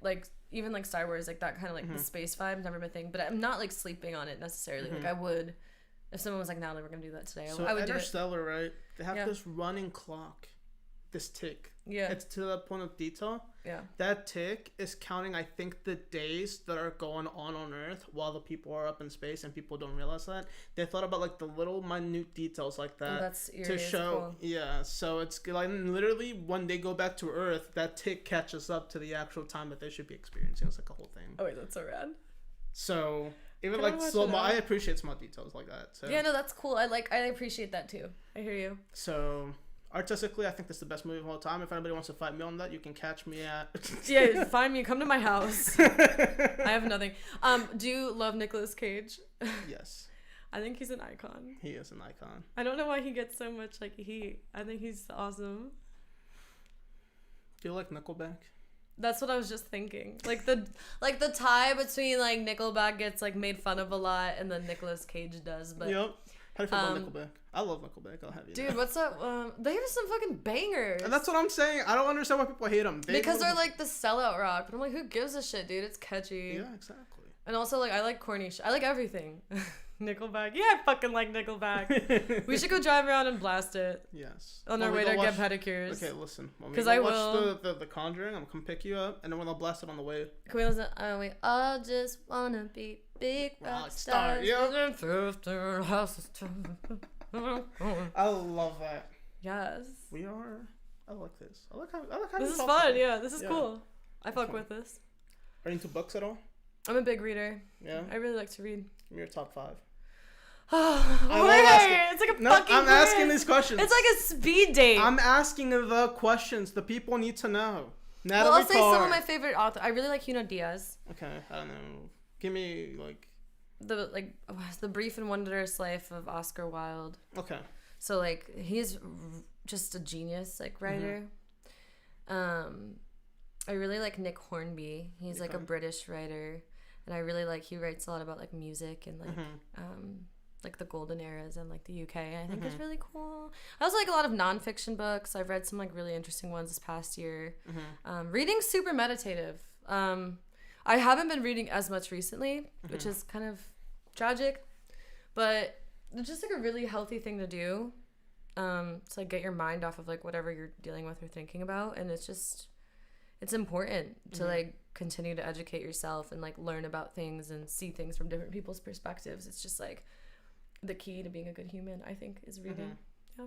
even like Star Wars, like that kind of like the space vibe, never been a thing. But I'm not like sleeping on it necessarily. Like I would, if someone was like, Natalie, we're gonna do that today. So I would do it. Interstellar, right? They have this running clock, this tick. Yeah. It's to the point of detail. Yeah. That tick is counting, I think, the days that are going on Earth while the people are up in space, and people don't realize that. They thought about like the little minute details like that that's eerie. to show. Cool. Yeah, so it's like literally when they go back to Earth, that tick catches up to the actual time that they should be experiencing. It's like a whole thing. Oh wait, that's so rad. So even Can I like watch small, it I appreciate small details like that. So yeah, no, that's cool. I appreciate that too. I hear you. So artistically, I think this is the best movie of all time. If anybody wants to fight me on that, you can catch me at. Yeah, find me. Come to my house. I have nothing. Do you love Nicolas Cage? Yes. I think he's an icon. He is an icon. I don't know why he gets so much like heat. I think he's awesome. Do you like Nickelback? That's what I was just thinking. Like the tie between like Nickelback gets like made fun of a lot, and then Nicolas Cage does. But yep. How do you feel about Nickelback? I love Nickelback. I'll have you. Dude, what's up? They have some fucking bangers. And that's what I'm saying. I don't understand why people hate them. Because they're like the sellout rock. But I'm like, who gives a shit, dude? It's catchy. Yeah, exactly. And also, like, I like corny shit. I like everything. Nickelback. Yeah, I fucking like Nickelback. We should go drive around and blast it. Yes. On our way to get pedicures. Okay, listen. Because I watch will. The Conjuring, I'm gonna come pick you up, and then we'll blast it on the way. Can we listen? We all just wanna be big rock stars. Yeah. I love that. Yes. We are. I like this. I like how this you is talk fun. about it. Yeah, this is Yeah. cool. I fuck Okay. with this. Are you into books at all? I'm a big reader. Yeah. I really like to read. Give me your top 5. It's like a fucking I'm quiz. asking these questions. It's like a speed date. I'm asking the questions the people need to know. Natalie Well, I'll say Carr. some of my favorite authors. I really like Junot Diaz. Okay, I don't know. Give me like. The Brief and Wondrous Life of Oscar Wilde. Okay. So like he's just a genius like writer. I really like Nick Hornby. He's like a British writer, and I really like he writes a lot about like music and like the golden eras and like the UK. I think it's really cool. I also like a lot of nonfiction books. I've read some like really interesting ones this past year. Reading's super meditative. I haven't been reading as much recently, which is kind of tragic, but it's just like a really healthy thing to do. To like get your mind off of like whatever you're dealing with or thinking about, and it's important to like continue to educate yourself and like learn about things and see things from different people's perspectives. It's just like the key to being a good human, I think, is reading. Yeah.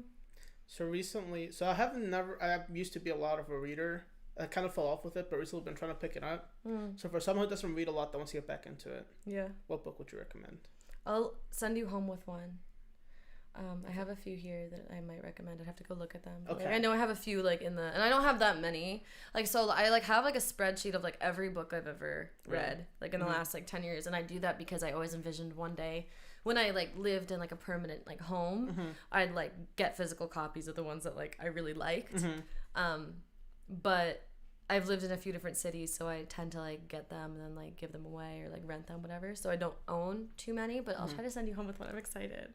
So recently, I used to be a lot of a reader. I kind of fell off with it, but recently I've been trying to pick it up. So for someone who doesn't read a lot that wants to get back into it, yeah, what book would you recommend? I'll send you home with one. I have a few here that I might recommend. I'd have to go look at them. Okay. Like, I know I have a few like in the, and I don't have that many. Like, so I like have like a spreadsheet of like every book I've ever read, like in the last like 10 years. And I do that because I always envisioned one day when I like lived in like a permanent like home, I'd like get physical copies of the ones that like I really liked. But I've lived in a few different cities, so I tend to like get them and then like give them away or like rent them, whatever. So I don't own too many, but I'll try to send you home with one. I'm excited.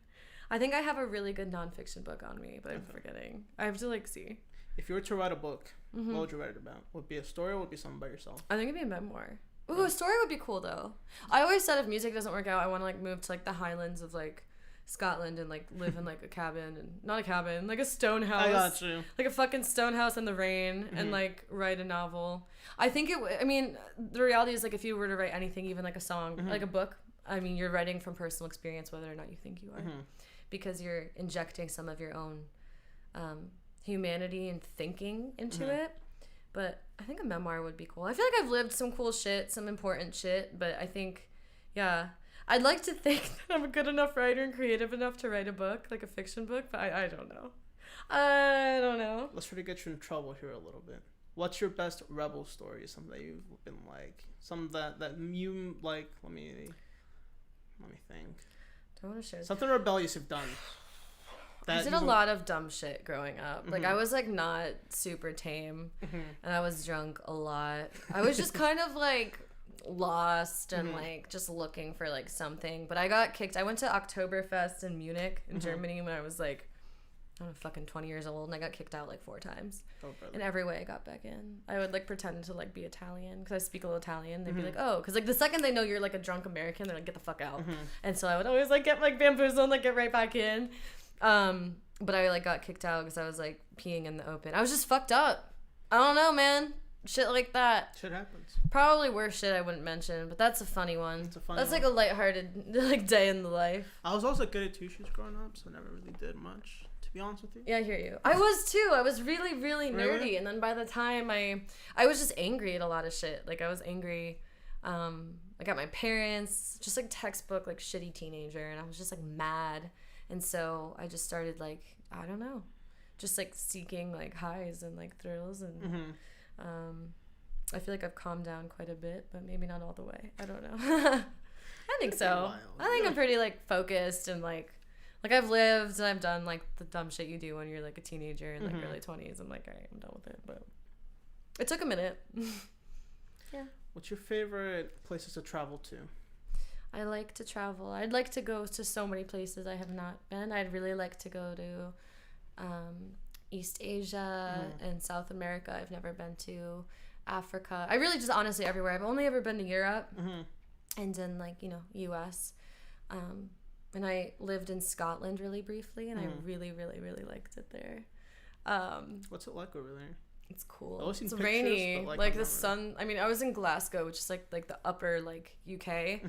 I think I have a really good nonfiction book on me, but I'm forgetting. I have to like see. If you were to write a book, what would you write it about? Would it be a story or would it be something by yourself? I think it'd be a memoir. Ooh, a story would be cool though. I always said if music doesn't work out, I want to like move to like the Highlands of like Scotland and like live in like a cabin, and not a cabin, like a stone house. I got you. Like a fucking stone house in the rain and like write a novel. I think I mean, the reality is like if you were to write anything, even like a song, like a book, I mean, you're writing from personal experience, whether or not you think you are, because you're injecting some of your own humanity and thinking into it. But I think a memoir would be cool. I feel like I've lived some cool shit, some important shit, but I think, yeah, I'd like to think that I'm a good enough writer and creative enough to write a book, like a fiction book, but I don't know. I don't know. Let's try to get you in trouble here a little bit. What's your best rebel story? Something that you've been like, something that you like. Let me think. Don't want to share. Something rebellious you've done. I did a lot of dumb shit growing up. Like I was like not super tame, and I was drunk a lot. I was just kind of like lost and like just looking for like something. But I got kicked. I went to Oktoberfest in Munich in Germany when I was like, I don't know, fucking 20 years old, and I got kicked out like 4 times. Oh, and every way I got back in, I would like pretend to like be Italian because I speak a little Italian. They'd be like, oh, because like the second they know you're like a drunk American, they're like, get the fuck out. And so I would always like get like bamboozled and like get right back in. But I like got kicked out because I was like peeing in the open. I was just fucked up. I don't know, man. Shit like that. Shit happens. Probably worse shit I wouldn't mention, but that's a funny one. That's like a lighthearted like day in the life. I was also good at two-shoes growing up, so I never really did much, to be honest with you. Yeah, I hear you. I was too. I was really, really nerdy. Really? And then by the time I was just angry at a lot of shit. Like I was angry like at my parents, just like textbook like shitty teenager, and I was just like mad. And so I just started like, I don't know, just like seeking like highs and like thrills. And I feel like I've calmed down quite a bit, but maybe not all the way. I don't know. I think so. I think I'm pretty like focused and like I've lived and I've done like the dumb shit you do when you're like a teenager in like early 20s. I'm like, all right, I'm done with it. But it took a minute. Yeah. What's your favorite places to travel to? I like to travel. I'd like to go to so many places I have not been. I'd really like to go to East Asia and South America. I've never been to Africa. I really just honestly everywhere. I've only ever been to Europe and then like, you know, US. And I lived in Scotland really briefly, and I really, really, really liked it there. What's it like over there? It's cool. I've seen it's pictures, rainy. but, like the sun. I mean, I was in Glasgow, which is like the upper like UK.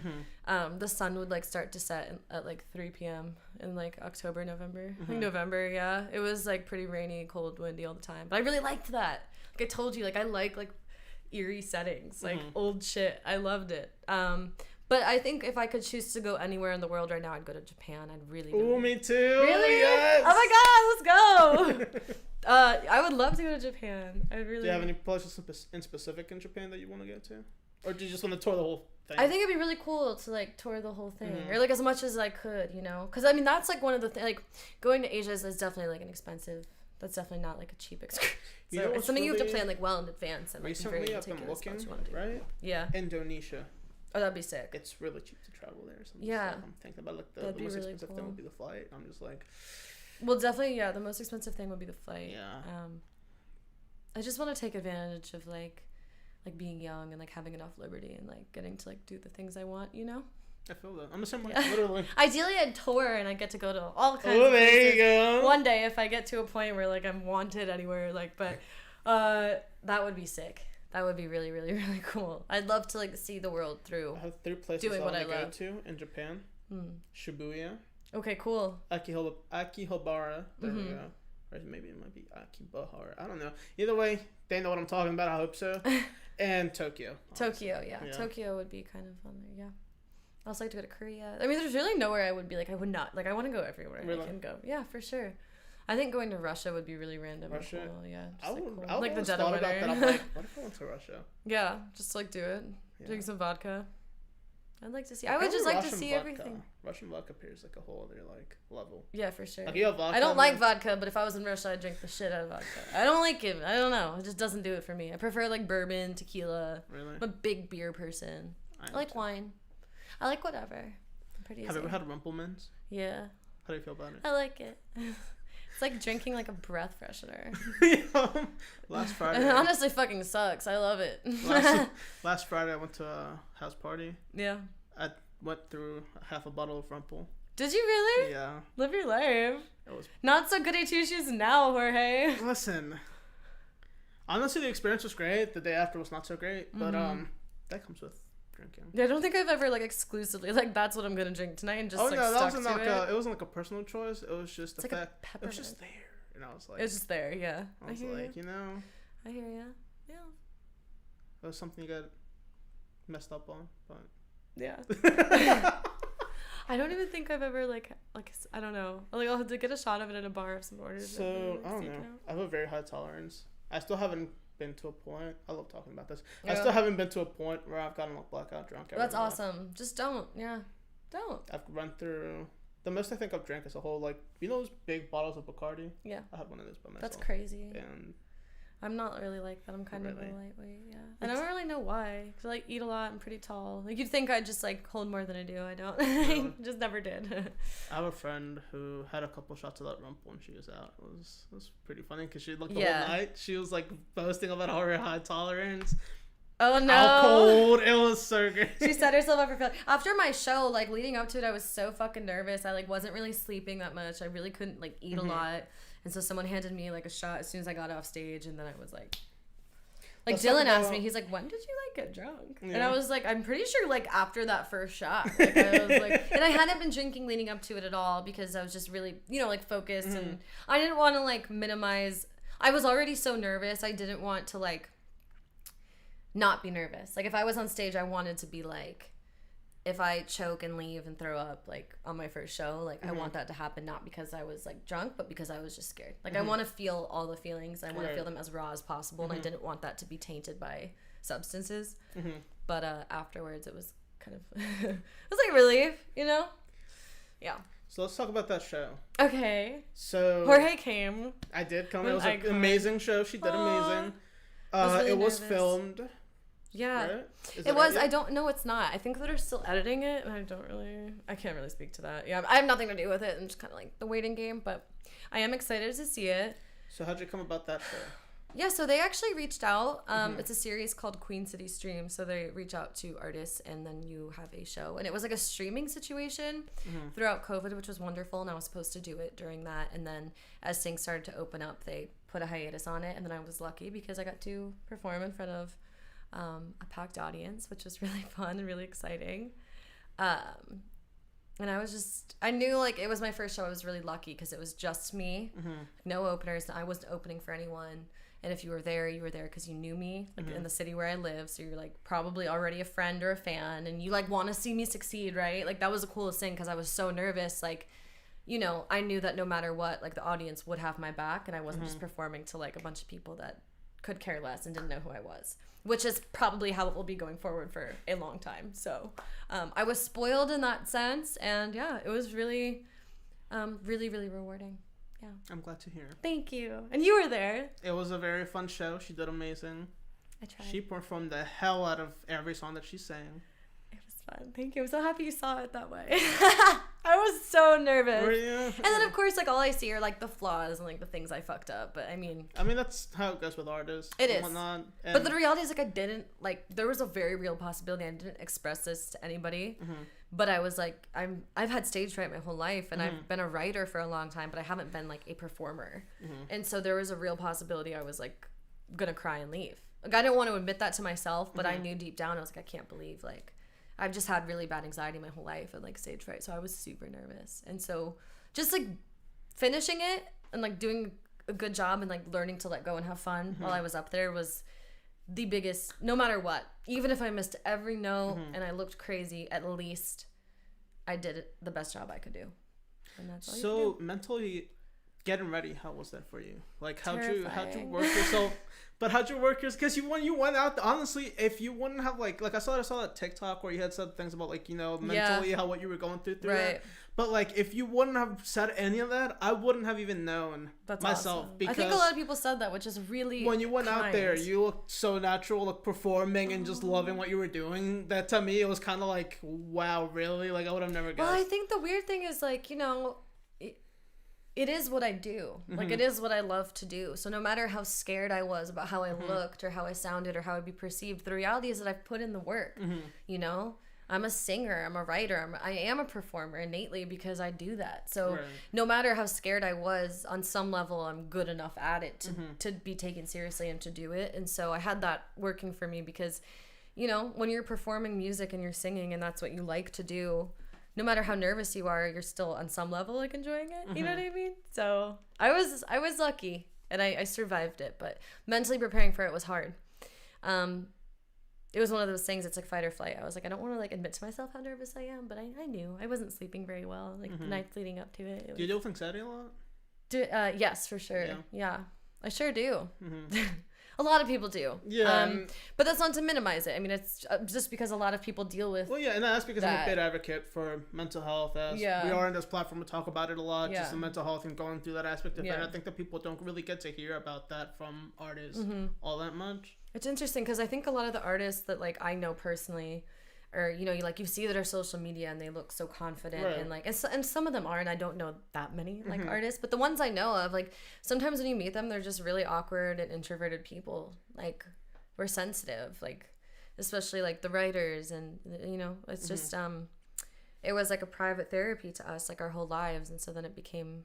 The sun would like start to set at like 3 p.m. in like October, November. Like November, yeah. It was like pretty rainy, cold, windy all the time. But I really liked that. Like I told you, like I like eerie settings, like old shit. I loved it. But I think if I could choose to go anywhere in the world right now, I'd go to Japan. I'd really. Ooh, me too. Really? Yes. Oh my God, let's go. I would love to go to Japan. I really. Do you have any places in specific in Japan that you want to go to, or do you just want to tour the whole thing? I think it'd be really cool to like tour the whole thing, or like as much as I could, you know. Because I mean, that's like one of the things. Like going to Asia is definitely like an expensive. That's definitely not like a cheap excursion. So it's something you have to plan like well in advance. And, like, recently, I've been looking, right? Yeah. Indonesia. Oh, that'd be sick. It's really cheap to travel there. So yeah. I'm thinking about like the most really expensive thing would be the flight. I'm just like. Well, definitely, yeah. The most expensive thing would be the flight. Yeah. I just want to take advantage of like being young and like having enough liberty and like getting to like do the things I want, you know. I feel that. I'm the same way, literally. Ideally, I'd tour and I get to go to all kinds of places. There you go. One day, if I get to a point where like I'm wanted anywhere, like, but that would be sick. That would be really, really, really cool. I'd love to like see the world through. I have 3 places I want to go to in Japan. Shibuya. Okay, cool. Akihabara. There we go. Or maybe it might be Akibahara. I don't know. Either way, they know what I'm talking about. I hope so. And Tokyo. Tokyo, yeah. Tokyo would be kind of fun there, yeah. I also like to go to Korea. I mean, there's really nowhere I would be like, I would not. Like, I want to go everywhere Really? I can go. Yeah, for sure. I think going to Russia would be really random. Russia? And cool. Yeah. I would, cool. I would like the always jet thought winner. about that. I'm like, what if I went to Russia? Yeah, just like do it. Yeah. Drink some vodka. I'd like to see. I would just like to see vodka. everything. Russian vodka appears like a whole other like level. Yeah, for sure. Like you have vodka. I don't like vodka, but if I was in Russia, I'd drink the shit out of vodka. I don't like it. I don't know. It just doesn't do it for me. I prefer like bourbon, tequila. Really? I'm a big beer person. I like wine. I like whatever. I'm pretty easy. Have you ever had Rumplemans? Yeah. How do you feel about it? I like it. It's like drinking like a breath freshener. Last Friday. It honestly fucking sucks. I love it. last Friday I went to a house party. Yeah. I went through half a bottle of Rumple. Did you really? Yeah. Live your life. It was not so goody two shoes now, Jorge. Listen. Honestly, the experience was great. The day after was not so great, but that comes with drinking. Yeah, I don't think I've ever like exclusively like that's what I'm gonna drink tonight and just like that stuck wasn't to like it. It wasn't like a personal choice. It was just It's the like fact. a It peppermint. was just there, and I was like, It's just there. Yeah. I was like, you know, I hear ya. Yeah. it was something you got messed up on, but Yeah. I don't even think I've ever like I don't know. Like I'll have to get a shot of it in a bar if someone orders it. So I don't know. I have a very high tolerance. I still haven't been to a point. I love talking about this. Yeah. I still haven't been to a point where I've gotten like blackout drunk. That's awesome. Just don't. Yeah. Don't. I've run through. The most I think I've drank is a whole like those big bottles of Bacardi. Yeah. I had one of those by myself. That's crazy. And I'm not really like that. I'm kind of a lightweight, yeah. I It's- don't really know why. Cause I like eat a lot. I'm pretty tall. Like you'd think I'd just like hold more than I do. I don't. Really? I just never did. I have a friend who had a couple shots of that rump when she was out. It was pretty funny because she looked the whole night. She was like boasting about her high tolerance. Oh no! How cold! It was so great. She set herself up for failure. After my show, like leading up to it, I was so fucking nervous. I like wasn't really sleeping that much. I really couldn't like eat a lot. And so someone handed me like a shot as soon as I got off stage, and then I was like Dylan asked me, he's like, when did you like get drunk? Yeah. And I was like, I'm pretty sure like after that first shot. Like, I was like, and I hadn't been drinking leading up to it at all because I was just really, like focused and I didn't want to like minimize. I was already so nervous. I didn't want to like not be nervous. Like if I was on stage, I wanted to be like, if I choke and leave and throw up like on my first show, like I want that to happen not because I was like drunk, but because I was just scared. Like I want to feel all the feelings. I want to feel them as raw as possible, and I didn't want that to be tainted by substances. But afterwards, it was kind of it was like relief, Yeah. So let's talk about that show. Okay. So Jorge came. I did come. It was an amazing show. She did amazing. Really it was nervous. filmed. Yeah, right? it was. I don't know. It's not. I think they're still editing it, and I can't really speak to that. Yeah, I have nothing to do with it. I'm just kind of like the waiting game, but I am excited to see it. So how'd you come about that show? Yeah, so they actually reached out. It's a series called Queen City Stream. So they reach out to artists, and then you have a show. And it was like a streaming situation throughout COVID, which was wonderful. And I was supposed to do it during that. And then as things started to open up, they put a hiatus on it. And then I was lucky because I got to perform in front of a packed audience, which was really fun and really exciting. And I knew like it was my first show. I was really lucky because it was just me, no openers. I wasn't opening for anyone. And if you were there because you knew me, like in the city where I live. So you're like probably already a friend or a fan, and you like want to see me succeed, right? Like that was the coolest thing because I was so nervous. Like, I knew that no matter what, like the audience would have my back, and I wasn't just performing to like a bunch of people that could care less and didn't know who I was, which is probably how it will be going forward for a long time. So I was spoiled in that sense, and yeah, it was really, really, really rewarding. Yeah. I'm glad to hear. Thank you. And you were there. It was a very fun show. She did amazing. I tried. She performed the hell out of every song that she sang. It was fun. Thank you. I'm so happy you saw it that way. I was so nervous. Were you? And then of course, like all I see are like the flaws and like the things I fucked up. But I mean that's how it goes with artists. It and is. Whatnot. But the reality is like I didn't like. There was a very real possibility I didn't express this to anybody. But I was like, I've had stage fright my whole life, and I've been a writer for a long time, but I haven't been like a performer. And so there was a real possibility I was like gonna cry and leave. Like I didn't want to admit that to myself, but I knew deep down I was like, I can't believe like I've just had really bad anxiety my whole life and like stage fright. So I was super nervous, and so just like finishing it and like doing a good job and like learning to let go and have fun while I was up there was the biggest, no matter what, even if I missed every note Mm-hmm. and I looked crazy, at least I did it the best job I could do. And that's all you So can do. mentally getting ready, how was that for you? Like how'd you Terrifying. work yourself? But how'd you work yours? Because you went out. Honestly, if you wouldn't have like I saw that TikTok where you had said things about like mentally how what you were going through Right. it. But like if you wouldn't have said any of that, I wouldn't have even known That's myself. awesome. Because I think a lot of people said that, which is really when you went out there, kind. you looked so natural, like performing and just loving what you were doing. That to me, it was kind of like, wow, really? Like I would have never guessed. Well, I think the weird thing is like, it is what I do. Like, it is what I love to do. So no matter how scared I was about how I looked or how I sounded or how I'd be perceived, the reality is that I've put in the work, I'm a singer, I'm a writer, I am a performer innately because I do that. So Right. no matter how scared I was, on some level, I'm good enough at it to be taken seriously and to do it. And so I had that working for me because, when you're performing music and you're singing and that's what you like to do, no matter how nervous you are, you're still on some level like enjoying it. You know what I mean? So I was lucky and I survived it, but mentally preparing for it was hard. It was one of those things, it's like fight or flight. I was like, I don't want to like admit to myself how nervous I am, but I knew I wasn't sleeping very well like the nights leading up to it. Do you do things Eddie a lot? Yes, for sure. Yeah, I sure do. Mm-hmm. A lot of people do. Yeah. But that's not to minimize it. I mean, it's just because a lot of people deal with. Well, yeah, and that's because I'm a big advocate for mental health. As we are on this platform, we talk about it a lot, just the mental health and going through that aspect of it. I think that people don't really get to hear about that from artists all that much. It's interesting because I think a lot of the artists that like I know personally, or you see their social media and they look so confident and like and some of them are, and I don't know that many like artists, but the ones I know of, like sometimes when you meet them they're just really awkward and introverted people. Like we're sensitive, like especially like the writers, and it's just it was like a private therapy to us like our whole lives, and so then it became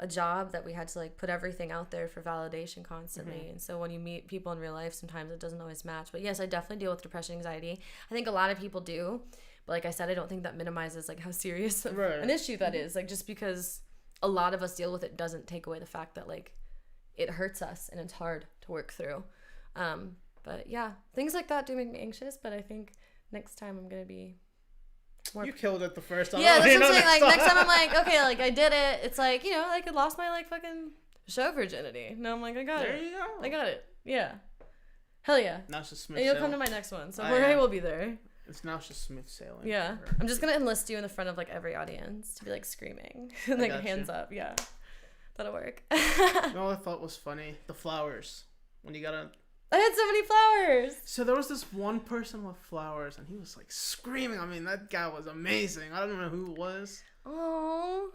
a job that we had to like put everything out there for validation constantly. And so when you meet people in real life, sometimes it doesn't always match. But yes, I definitely deal with depression, anxiety. I think a lot of people do, but like I said, I don't think that minimizes like how serious an issue that is. Like just because a lot of us deal with it doesn't take away the fact that like it hurts us and it's hard to work through. But yeah, things like that do make me anxious, but I think next time I'm gonna be You killed it the first time. Yeah, that's what I'm saying. Like next time I'm like, okay, like I did it. It's like, I could lost my like fucking show virginity. No, I'm like, I got it. There you go. I got it. Yeah. Hell yeah. Now it's just smooth And you'll sailing. come to my next one. So Jorge will be there. Now it's just smooth sailing. Yeah. I'm just gonna enlist you in the front of like every audience to be like screaming. And like hands up. Yeah. That'll work. You know what I thought was funny? The flowers. When you gotta I had so many flowers. So there was this one person with flowers, and he was like screaming. I mean, that guy was amazing. I don't know who it was. Oh.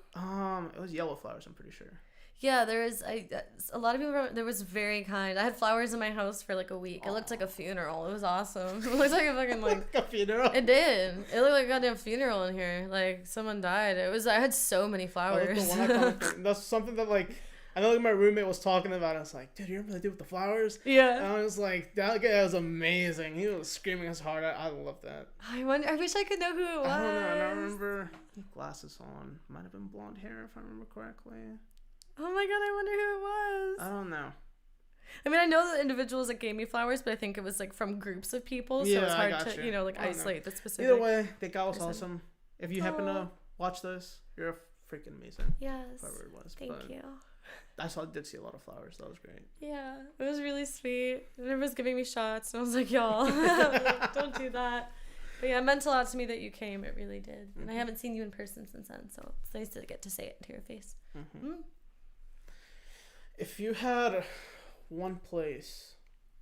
It was yellow flowers, I'm pretty sure. Yeah, there was a lot of people. There was very kind. I had flowers in my house for like a week. It looked like a funeral. It was awesome. It looked like a fucking like a funeral. It did. It looked like a goddamn funeral in here. Like someone died. I had so many flowers. That's something that like. I know like my roommate was talking about it. I was like, dude, you remember the dude with the flowers? Yeah. And I was like, that guy was amazing. He was screaming as hard. I love that. I wish I could know who it was. I don't know. I don't remember. Glasses on. Might have been blonde hair if I remember correctly. Oh my god, I wonder who it was. I don't know. I mean, I know the individuals that gave me flowers, but I think it was like from groups of people, so it's hard to, like isolate the specific. Either way, the guy was awesome. If you happen to watch this, you're freaking amazing. Yes. Whoever it was. Thank you. I did see a lot of flowers. That was great. Yeah, it was really sweet. And everyone was giving me shots, and I was like, y'all, don't do that. But yeah, it meant a lot to me that you came. It really did. And I haven't seen you in person since then, so it's nice to get to say it to your face. If you had one place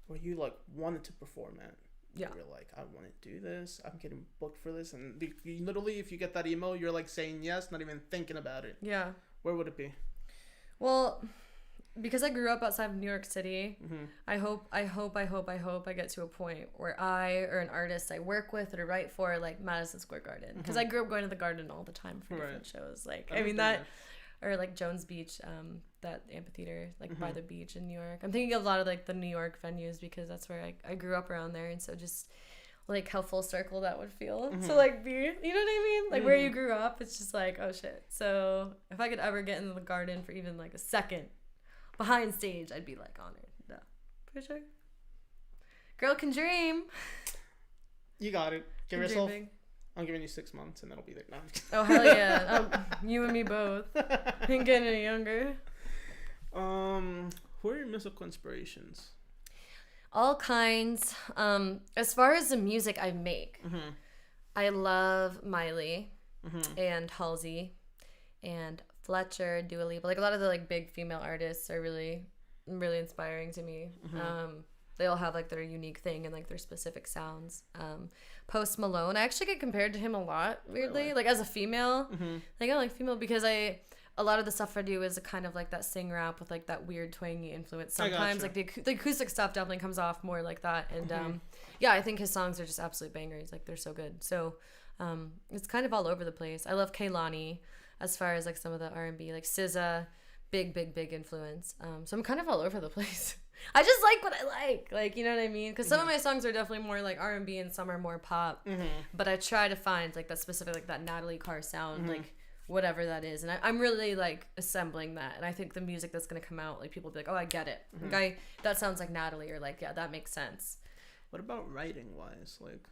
where you like wanted to perform at, you're like, I want to do this. I'm getting booked for this, and you literally, if you get that email, you're like saying yes, not even thinking about it. Yeah. Where would it be? Well, because I grew up outside of New York City, I hope I get to a point where I or an artist I work with or write for like Madison Square Garden, because I grew up going to the Garden all the time for different shows. Like I mean that, or like Jones Beach, that amphitheater like by the beach in New York. I'm thinking of a lot of like the New York venues because that's where I grew up around there, and so just like how full circle that would feel to like be, you know what I mean? Like where you grew up, it's just like, oh shit. So if I could ever get into the Garden for even like a second behind stage, I'd be like honored. Yeah, for sure. Girl can dream. You got it. Give Can dream yourself. big. I'm giving you 6 months and it'll be there. No, Oh hell yeah! You and me both. Ain't getting any younger. Who are your musical inspirations? All kinds. As far as the music I make, I love Miley and Halsey and Fletcher, Dua Lipa. Like a lot of the like big female artists are really, really inspiring to me. They all have like their unique thing and like their specific sounds. Post Malone, I actually get compared to him a lot, weirdly. Really? Like as a female, like I like female because a lot of the stuff I do is kind of like that sing rap with like that weird twangy influence. Sometimes like the acoustic stuff definitely comes off more like that. And yeah, I think his songs are just absolute bangers. Like they're so good. So it's kind of all over the place. I love Kehlani as far as like some of the R&B, like SZA, big influence. So I'm kind of all over the place. I just like what I like, you know what I mean? Because some of my songs are definitely more like R&B and some are more pop. But I try to find like that specific, like that Natalie Carr sound, like whatever that is. And I'm really like assembling that. And I think the music that's going to come out, like people will be like, oh, I get it. Like that sounds like Natalie, or like, yeah, that makes sense. What about writing wise? Like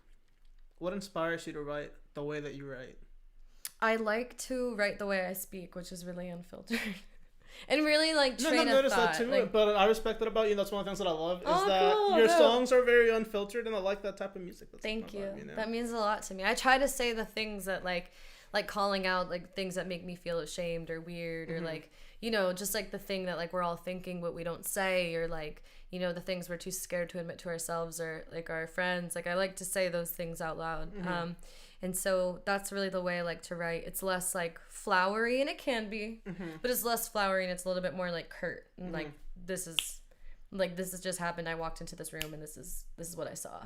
what inspires you to write the way that you write? I like to write the way I speak, which is really unfiltered. And really like train no, notice thought. that too. Like, but I respect that about you. That's one of the things that I love is that your songs are very unfiltered, and I like that type of music. That's thank you. Vibe, you know? That means a lot to me. I try to say the things that like calling out like things that make me feel ashamed or weird or like, you know, just like the thing that like we're all thinking but we don't say, or like, you know, the things we're too scared to admit to ourselves or like our friends. Like I like to say those things out loud. And so that's really the way I like to write. It's less like flowery, and it can be, but it's less flowery and it's a little bit more like curt. And like this is just happened. I walked into this room and this is what I saw.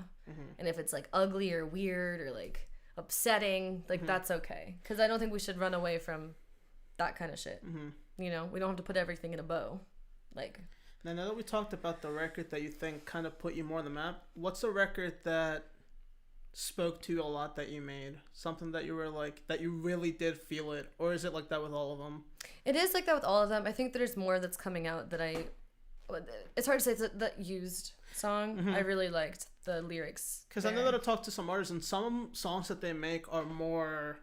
And if it's like ugly or weird or like upsetting, like that's okay, because I don't think we should run away from that kind of shit. You know, we don't have to put everything in a bow. Like now that we talked about the record that you think kind of put you more on the map, what's a record that spoke to you a lot that you made, something that you were like, that you really did feel it? Or is it like that with all of them? It is like that with all of them. I think there's more that's coming out that it's hard to say. It's that Used song, I really liked the lyrics, because I know that I talked to some artists and some songs that they make are more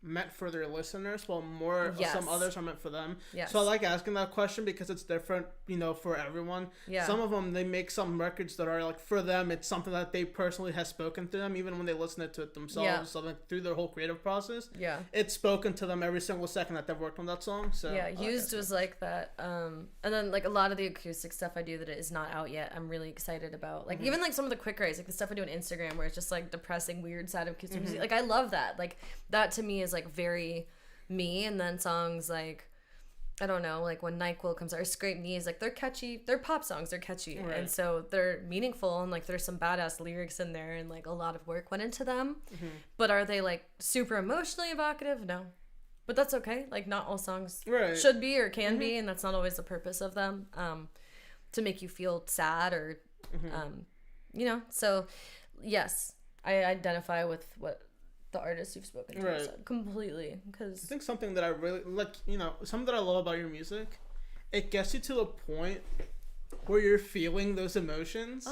meant for their listeners, while some others are meant for them. So I like asking that question because it's different, you know, for everyone. Some of them, they make some records that are like for them, it's something that they personally has spoken to them, even when they listen to it themselves. So like through their whole creative process, it's spoken to them every single second that they've worked on that song. So Used was like that. And then like a lot of the acoustic stuff I do that is not out yet, I'm really excited about. Like even like some of the quick writes, like the stuff I do on Instagram where it's just like depressing, weird, sad acoustic music. Like I love that. Like that to me is like very me. And then songs like, I don't know, like when NyQuil comes out or Scrape Knees, like they're catchy, they're pop songs, they're catchy, and so they're meaningful, and like there's some badass lyrics in there, and like a lot of work went into them. But are they like super emotionally evocative? No, but that's okay. Like not all songs should be or can be, and that's not always the purpose of them, to make you feel sad or you know. So yes, I identify with what the artists you've spoken to completely, because I think something that I really like, you know, something that I love about your music, it gets you to the point where you're feeling those emotions,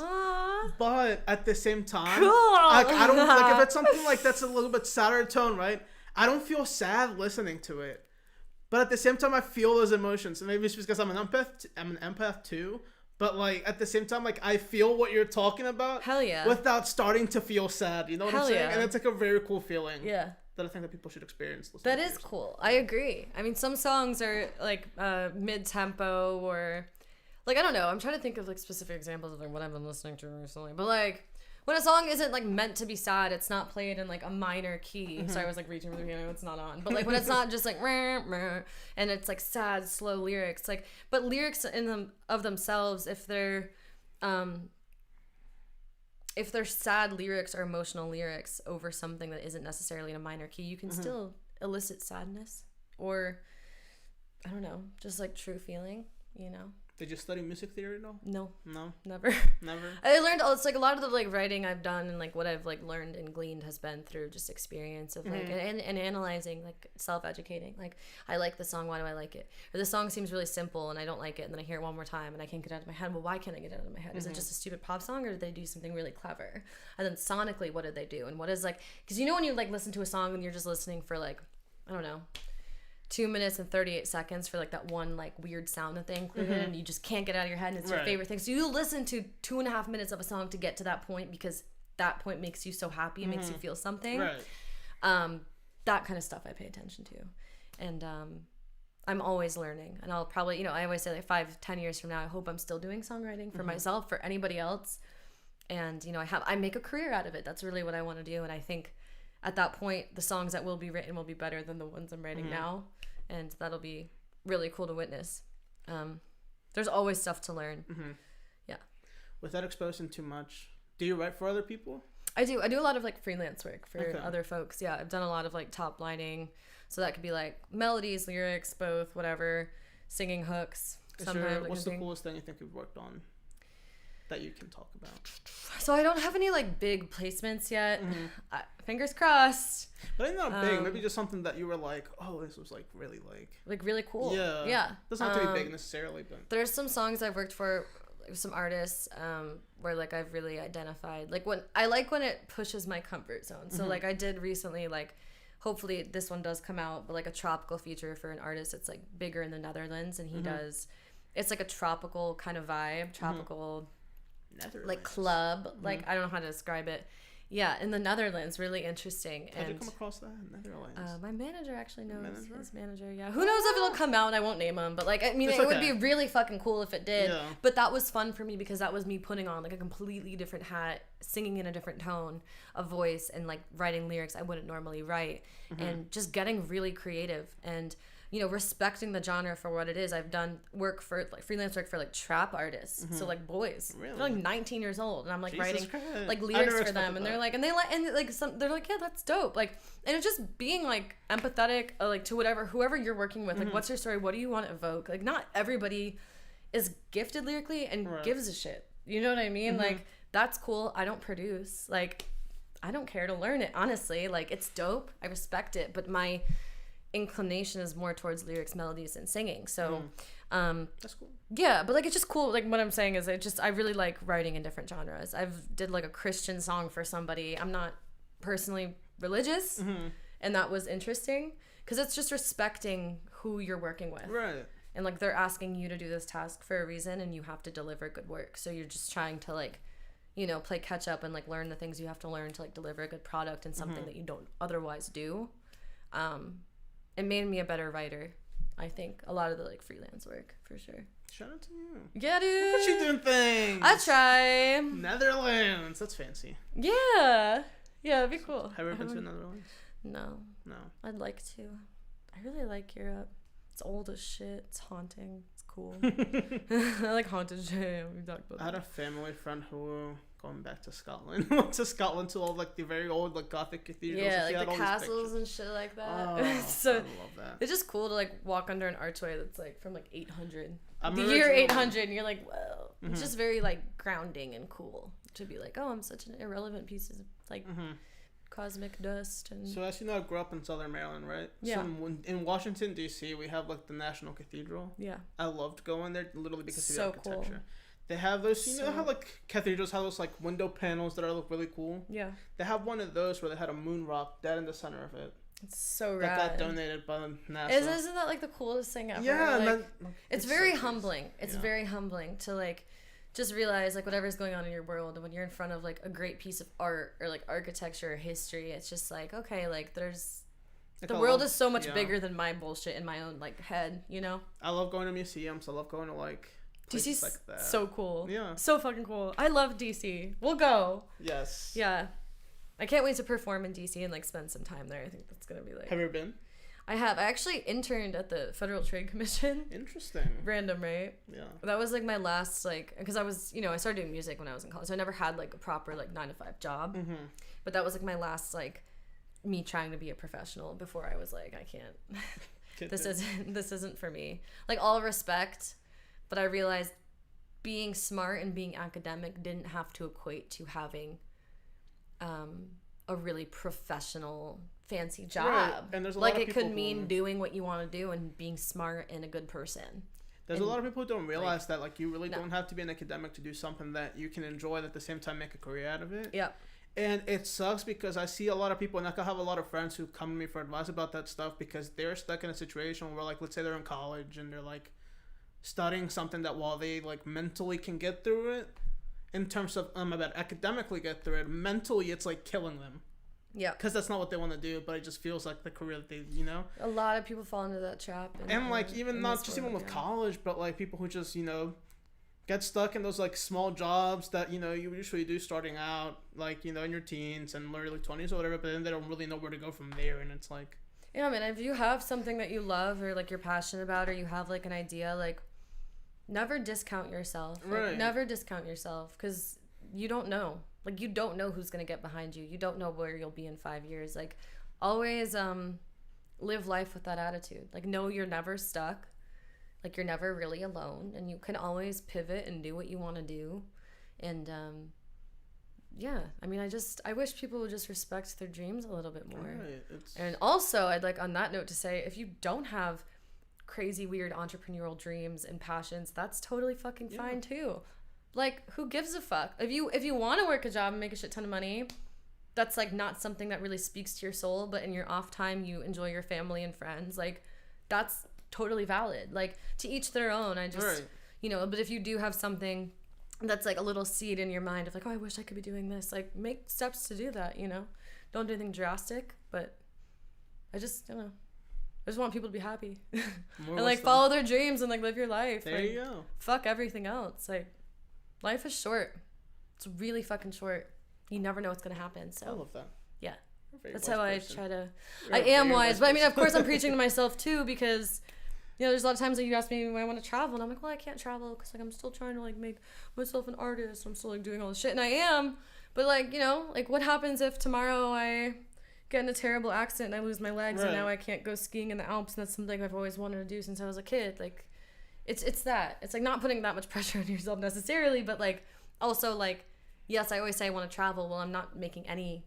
but at the same time, like I don't like if it's something like that's a little bit sadder tone, right? I don't feel sad listening to it, but at the same time I feel those emotions, and maybe it's because I'm an empath too. But, like, at the same time, like, I feel what you're talking about. Hell yeah. Without starting to feel sad. You know what I'm saying? Yeah. And it's, like, a very cool feeling. Yeah. That I think that people should experience. That is cool. I agree. I mean, some songs are, like, mid-tempo or... Like, I don't know. I'm trying to think of, like, specific examples of, like, what I've been listening to recently. But, like... When a song isn't, like, meant to be sad, it's not played in, like, a minor key. Sorry, I was, like, reaching for the piano. It's not on. But, like, when it's not just, like, rah, rah, and it's, like, sad, slow lyrics. Like, but lyrics in them of themselves, if they're sad lyrics or emotional lyrics over something that isn't necessarily in a minor key, you can still elicit sadness or, I don't know, just, like, true feeling, you know? Did you study music theory at all? No. No? Never. Never? I learned, it's like a lot of the like writing I've done and like what I've like learned and gleaned has been through just experience of like, and analyzing, like self-educating. Like, I like the song, why do I like it? Or the song seems really simple and I don't like it, and then I hear it one more time and I can't get it out of my head. Well, why can't I get it out of my head? Is it just a stupid pop song, or did they do something really clever? And then sonically, what did they do? And what is like, because you know when you like listen to a song and you're just listening for like, I don't know, 2 minutes and 38 seconds for like that one like weird sound that they included, and you just can't get it out of your head, and it's your favorite thing. So you listen to 2.5 minutes of a song to get to that point because that point makes you so happy, it makes you feel something. Right. That kind of stuff I pay attention to. And I'm always learning. And I'll probably, I always say like 5-10 years from now, I hope I'm still doing songwriting for myself, for anybody else. And, I make a career out of it. That's really what I want to do. And I think at that point, the songs that will be written will be better than the ones I'm writing now. And that'll be really cool to witness. There's always stuff to learn. Yeah. Without exposing too much, do you write for other people? I do a lot of like freelance work for other folks. Yeah, I've done a lot of like top lining. So that could be like melodies, lyrics, both, whatever, singing hooks. What's the coolest thing you think you've worked on that you can talk about? So I don't have any like big placements yet. Fingers crossed. But not big. Maybe just something that you were like, oh, this was like really really cool. Yeah. Doesn't have to be big necessarily, but there's some songs I've worked for, some artists where like I've really identified like when it pushes my comfort zone. So like I did recently, like hopefully this one does come out, but like a tropical feature for an artist that's like bigger in the Netherlands, and he does, it's like a tropical kind of vibe, tropical like club, like I don't know how to describe it. Yeah, in the Netherlands, really interesting. How'd you come across that? Netherlands. My manager actually knows his manager. Yeah, who knows if it'll come out? And I won't name him, but like I mean, it would be really fucking cool if it did. Yeah. But that was fun for me because that was me putting on like a completely different hat, singing in a different tone of voice, and like writing lyrics I wouldn't normally write, and just getting really creative and respecting the genre for what it is. I've done work for like freelance work for like trap artists, so like boys, they're like 19 years old, and I'm like writing like lyrics for them, and they're like, and they like, and like they're like, yeah, that's dope. Like, and it's just being like empathetic, like to whoever you're working with. Like, what's your story? What do you want to evoke? Like, not everybody is gifted lyrically and gives a shit. You know what I mean? Like, that's cool. I don't produce. Like, I don't care to learn it. Honestly, like, it's dope. I respect it, but my inclination is more towards lyrics, melodies, and singing. So that's cool. Yeah, but like it's just cool. Like what I'm saying is I really like writing in different genres. I've did like a Christian song for somebody. I'm not personally religious, and that was interesting because it's just respecting who you're working with. Right. And like they're asking you to do this task for a reason, and you have to deliver good work. So you're just trying to like play catch up and like learn the things you have to learn to like deliver a good product and something that you don't otherwise do. It made me a better writer, I think. A lot of the like freelance work, for sure. Shout out to you. Yeah, dude. Look at you doing things. I try. Netherlands. That's fancy. Yeah. Yeah, that'd be cool. Have you ever been to the Netherlands? No. I'd like to. I really like Europe. It's old as shit. It's haunting. It's cool. I like haunted shit. We talked about I had a family friend who going back to Scotland. Went to Scotland to all like the very old like Gothic cathedrals. Yeah, like the castles and shit like that. So I love that. It's just cool to like walk under an archway that's like from like 800. I'm the year 800, and you're like, whoa. It's just very like grounding and cool to be like, oh, I'm such an irrelevant piece of like cosmic dust. And so as you know, I grew up in Southern Maryland, right? Yeah. So in Washington D.C., we have like the National Cathedral. Yeah. I loved going there literally because of the architecture. Cool. They have those, you know how like cathedrals have those like window panels that look really cool? Yeah. They have one of those where they had a moon rock dead in the center of it. It's so rad. That got donated by NASA. Isn't that like the coolest thing ever? Yeah. Like, it's very humbling. It's very humbling to like just realize like whatever's going on in your world, and when you're in front of like a great piece of art or like architecture or history, it's just like, okay, like there's the world is so much bigger than my bullshit in my own like head, you know? I love going to museums. I love going to like DC's like that. So cool. Yeah. So fucking cool. I love DC. We'll go. Yes. Yeah. I can't wait to perform in DC and like spend some time there. I think that's gonna be like. Have you ever been? I have. I actually interned at the Federal Trade Commission. Interesting. Random, right? Yeah. That was like my last like, because I was, I started doing music when I was in college, so I never had like a proper like 9-to-5 job. But that was like my last like me trying to be a professional before I was like, I can't. This isn't for me. Like all respect. But I realized being smart and being academic didn't have to equate to having a really professional, fancy job. Right. And there's a like lot of it could mean doing what you want to do and being smart and a good person. There's a lot of people who don't realize like, that like you really don't have to be an academic to do something that you can enjoy and at the same time make a career out of it. Yeah. And it sucks because I see a lot of people, and I can have a lot of friends who come to me for advice about that stuff because they're stuck in a situation where, like, let's say they're in college and they're, like, studying something that while they, like, mentally can get through it, in terms of, academically get through it, mentally it's, like, killing them. Yeah. Because that's not what they want to do, but it just feels like the career that they, you know? A lot of people fall into that trap. And like, even not just even with college, but, like, people who just, you know, get stuck in those, like, small jobs that, you know, you usually do starting out, like, you know, in your teens and early 20s or whatever, but then they don't really know where to go from there, and it's like... Yeah, I mean, if you have something that you love or, like, you're passionate about or you have, like, an idea, like, never discount yourself. Like, right. Never discount yourself, because you don't know. Like, you don't know who's going to get behind you. You don't know where you'll be in 5 years. Like, always live life with that attitude. Like, know you're never stuck. Like, you're never really alone, and you can always pivot and do what you want to do. And, yeah, I mean, I wish people would just respect their dreams a little bit more. Right. And also, I'd like, on that note, to say, if you don't have crazy, weird entrepreneurial dreams and passions, that's totally fucking fine, too. Like, who gives a fuck? If you want to work a job and make a shit ton of money, that's, like, not something that really speaks to your soul, but in your off time, you enjoy your family and friends, like, that's totally valid. Like, to each their own. I just, right. you know, but if you do have something that's like a little seed in your mind of like, oh, I wish I could be doing this, like, make steps to do that, you know? Don't do anything drastic, but I just want people to be happy and like follow their dreams and like live your life. There like, you go. Fuck everything else. Like, life is short. It's really fucking short. You never know what's gonna happen. So I love that. Yeah. That's how I try to. I am wise, but I mean, of course, I'm preaching to myself too, because, you know, there's a lot of times that you ask me when I want to travel, and I'm like, well, I can't travel because, like, I'm still trying to, like, make myself an artist. I'm still, like, doing all this shit, and I am. But, like, you know, like, what happens if tomorrow I get in a terrible accident and I lose my legs, and now I can't go skiing in the Alps, and that's something I've always wanted to do since I was a kid. Like, it's that. It's, like, not putting that much pressure on yourself necessarily, but, like, also, like, yes, I always say I want to travel. Well, I'm not making any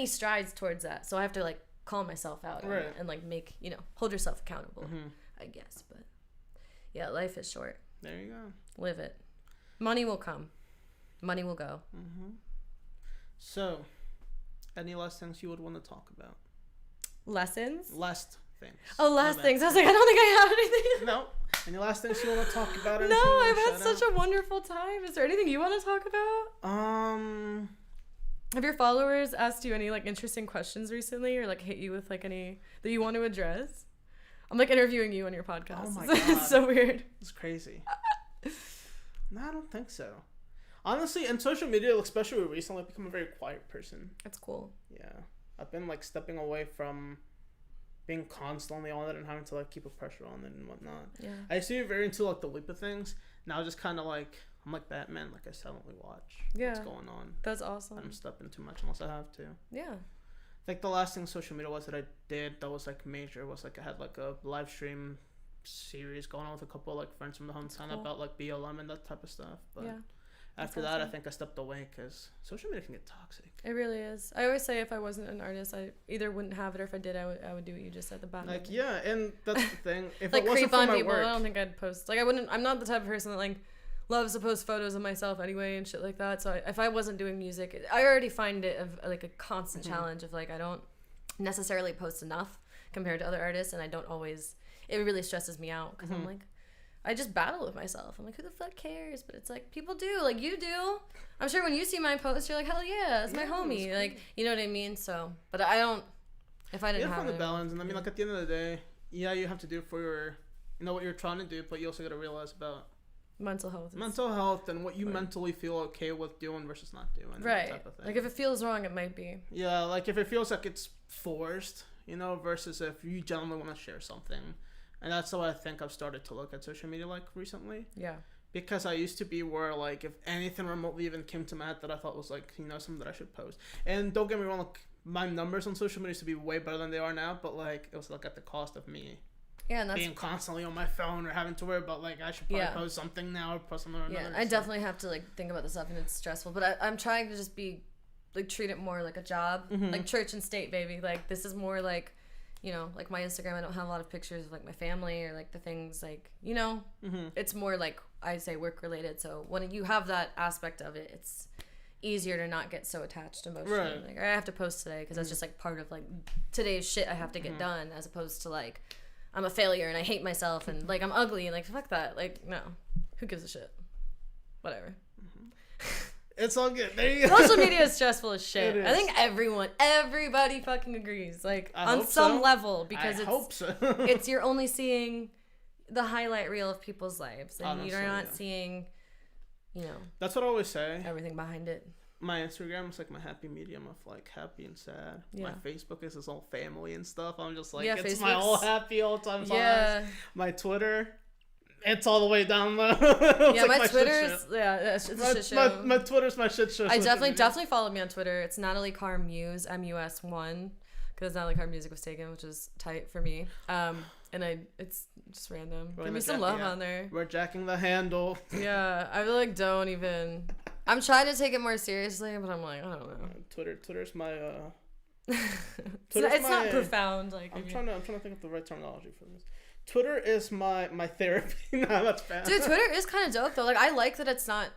strides towards that, so I have to, like, call myself out and like, make, you know, hold yourself accountable, I guess. But yeah, life is short. There you go. Live it. Money will come, money will go. So, any last things you would want to talk about? Lessons? Last things. Oh, last things. I was like, I don't think I have anything. No. Any last things you want to talk about? No, I've had such a wonderful time. Is there anything you want to talk about? Have your followers asked you any, like, interesting questions recently, or, like, hit you with, like, any that you want to address? I'm, like, interviewing you on your podcast. Oh my God. It's so weird. It's crazy. No, I don't think so. Honestly, in social media, especially recently, I've become a very quiet person. That's cool. Yeah. I've been, like, stepping away from being constantly on it and having to, like, keep a pressure on it and whatnot. Yeah. I used to be very into, like, the loop of things. Now just kind of, like, I'm like Batman. Like, I silently watch what's going on. That's awesome. I don't step in too much unless I have to. Yeah. Like, the last thing social media was that I did that was, like, major was, like, I had, like, a live stream series going on with a couple of, like, friends from the hometown about, like, BLM and that type of stuff. But after that, I think I stepped away because social media can get toxic. It really is. I always say if I wasn't an artist, I either wouldn't have it, or if I did, I would do what you just said, the Batman. Like, yeah, and that's the thing. If like, it wasn't creep on for my people, work, I don't think I'd post. Like, I'm not the type of person that, like, loves to post photos of myself anyway and shit like that. So if I wasn't doing music, I already find it like a constant challenge of, like, I don't necessarily post enough compared to other artists, and I don't always. It really stresses me out because I'm like, I just battle with myself. I'm like, who the fuck cares? But it's like, people do. Like, you do. I'm sure when you see my post, you're like, hell yeah, it's my homie. Cool. Like, you know what I mean? So, but I don't. If I didn't have the balance, and I mean, like, at the end of the day, yeah, you have to do it for your, you know, what you're trying to do, but you also got to realize about mental health and what you mentally feel okay with doing versus not doing. Right. That type of thing. Like, if it feels wrong, it might be. Yeah, like, if it feels like it's forced, you know, versus if you genuinely want to share something. And that's how I think I've started to look at social media, like, recently. Yeah. Because I used to be where, like, if anything remotely even came to my head that I thought was, like, you know, something that I should post. And don't get me wrong, like, my numbers on social media used to be way better than they are now, but, like, it was, like, at the cost of me Yeah, and that's being constantly on my phone or having to worry about like I should probably post something now or post something or another. Yeah, I definitely have to like think about this stuff, and it's stressful. But I'm trying to just be like treat it more like a job, like church and state, baby. Like this is more like, you know, like my Instagram. I don't have a lot of pictures of like my family or like the things like, you know, it's more like I say work related. So when you have that aspect of it, it's easier to not get so attached emotionally. Right. Like I have to post today because that's just like part of like today's shit I have to get done, as opposed to like I'm a failure and I hate myself and like I'm ugly and like fuck that. Like no, who gives a shit? Whatever. It's all good. There you go. Social media is stressful as shit. I think everybody fucking agrees. Like on some level, because I hope so. it's you're only seeing the highlight reel of people's lives, and Honestly, you're not seeing, you know. That's what I always say. Everything behind it. My Instagram is like my happy medium of like happy and sad. Yeah. My Facebook is his whole family and stuff. I'm just like, Yeah, it's Facebook's my all happy all time. Yeah. My Twitter, it's all the way down low. Yeah, like my Twitter's it's a shit show. My Twitter's my shit show. I definitely followed me on Twitter. It's Natalie Carr Muse, MUS1, because Natalie Carr Music was taken, which is tight for me. And it's just random. Give me some love on there. We're jacking the handle. Yeah, I really like don't even. I'm trying to take it more seriously, but I'm like, I don't know. Twitter's my it's not profound. Like I'm trying to think of the right terminology for this. Twitter is my therapy. No, that's bad. Dude, Twitter is kind of dope though. Like I like that it's not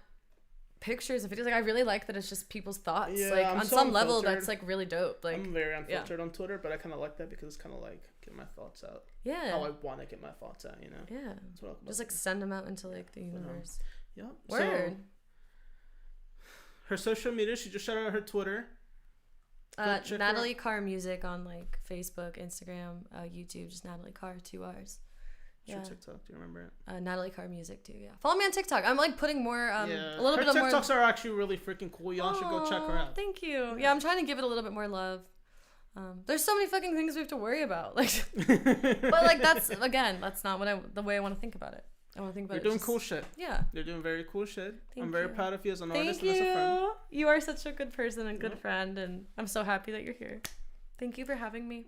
pictures and videos. Like I really like that it's just people's thoughts. Yeah, like I'm on so some level, unfiltered. that's like really dope. Like I'm very unfiltered on Twitter, but I kind of like that because it's kind of like get my thoughts out. Yeah. How I want to get my thoughts out, you know. Yeah. That's what just like send them out into like the universe. Yep. Word. So, her social media, she just shouted out her Twitter. Natalie Carr Music on like Facebook, Instagram, YouTube, just Natalie Carr, 2 R's. Yeah. TikTok, do you remember it? Natalie Carr Music too, yeah. Follow me on TikTok. I'm like putting more, a little her bit of more. TikToks are actually really freaking cool. Y'all should go check her out. Thank you. Yeah, I'm trying to give it a little bit more love. There's so many fucking things we have to worry about. Like, but like that's not the way I want to think about it. I want to think about You're doing cool shit. Yeah. You're doing very cool shit. Thank I'm very you. proud of you as an artist and as a friend. You are such a good person and good friend, and I'm so happy that you're here. Thank you for having me.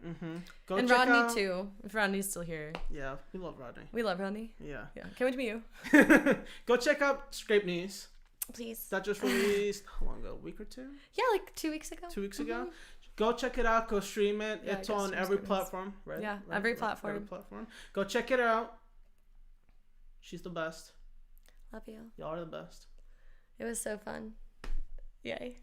Go and check Rodney out... too. If Rodney's still here. Yeah, we love Rodney. We love Rodney. Yeah. Yeah. Can't wait to meet you. Go check out Scrape Knees. Please. That just released how long ago? A week or two? Yeah, like 2 weeks ago. 2 weeks ago. Go check it out. Go stream it. Yeah, it's on every platform, right? Yeah, right? every platform. Every platform. Go check it out. She's the best. Love you. Y'all are the best. It was so fun. Yay.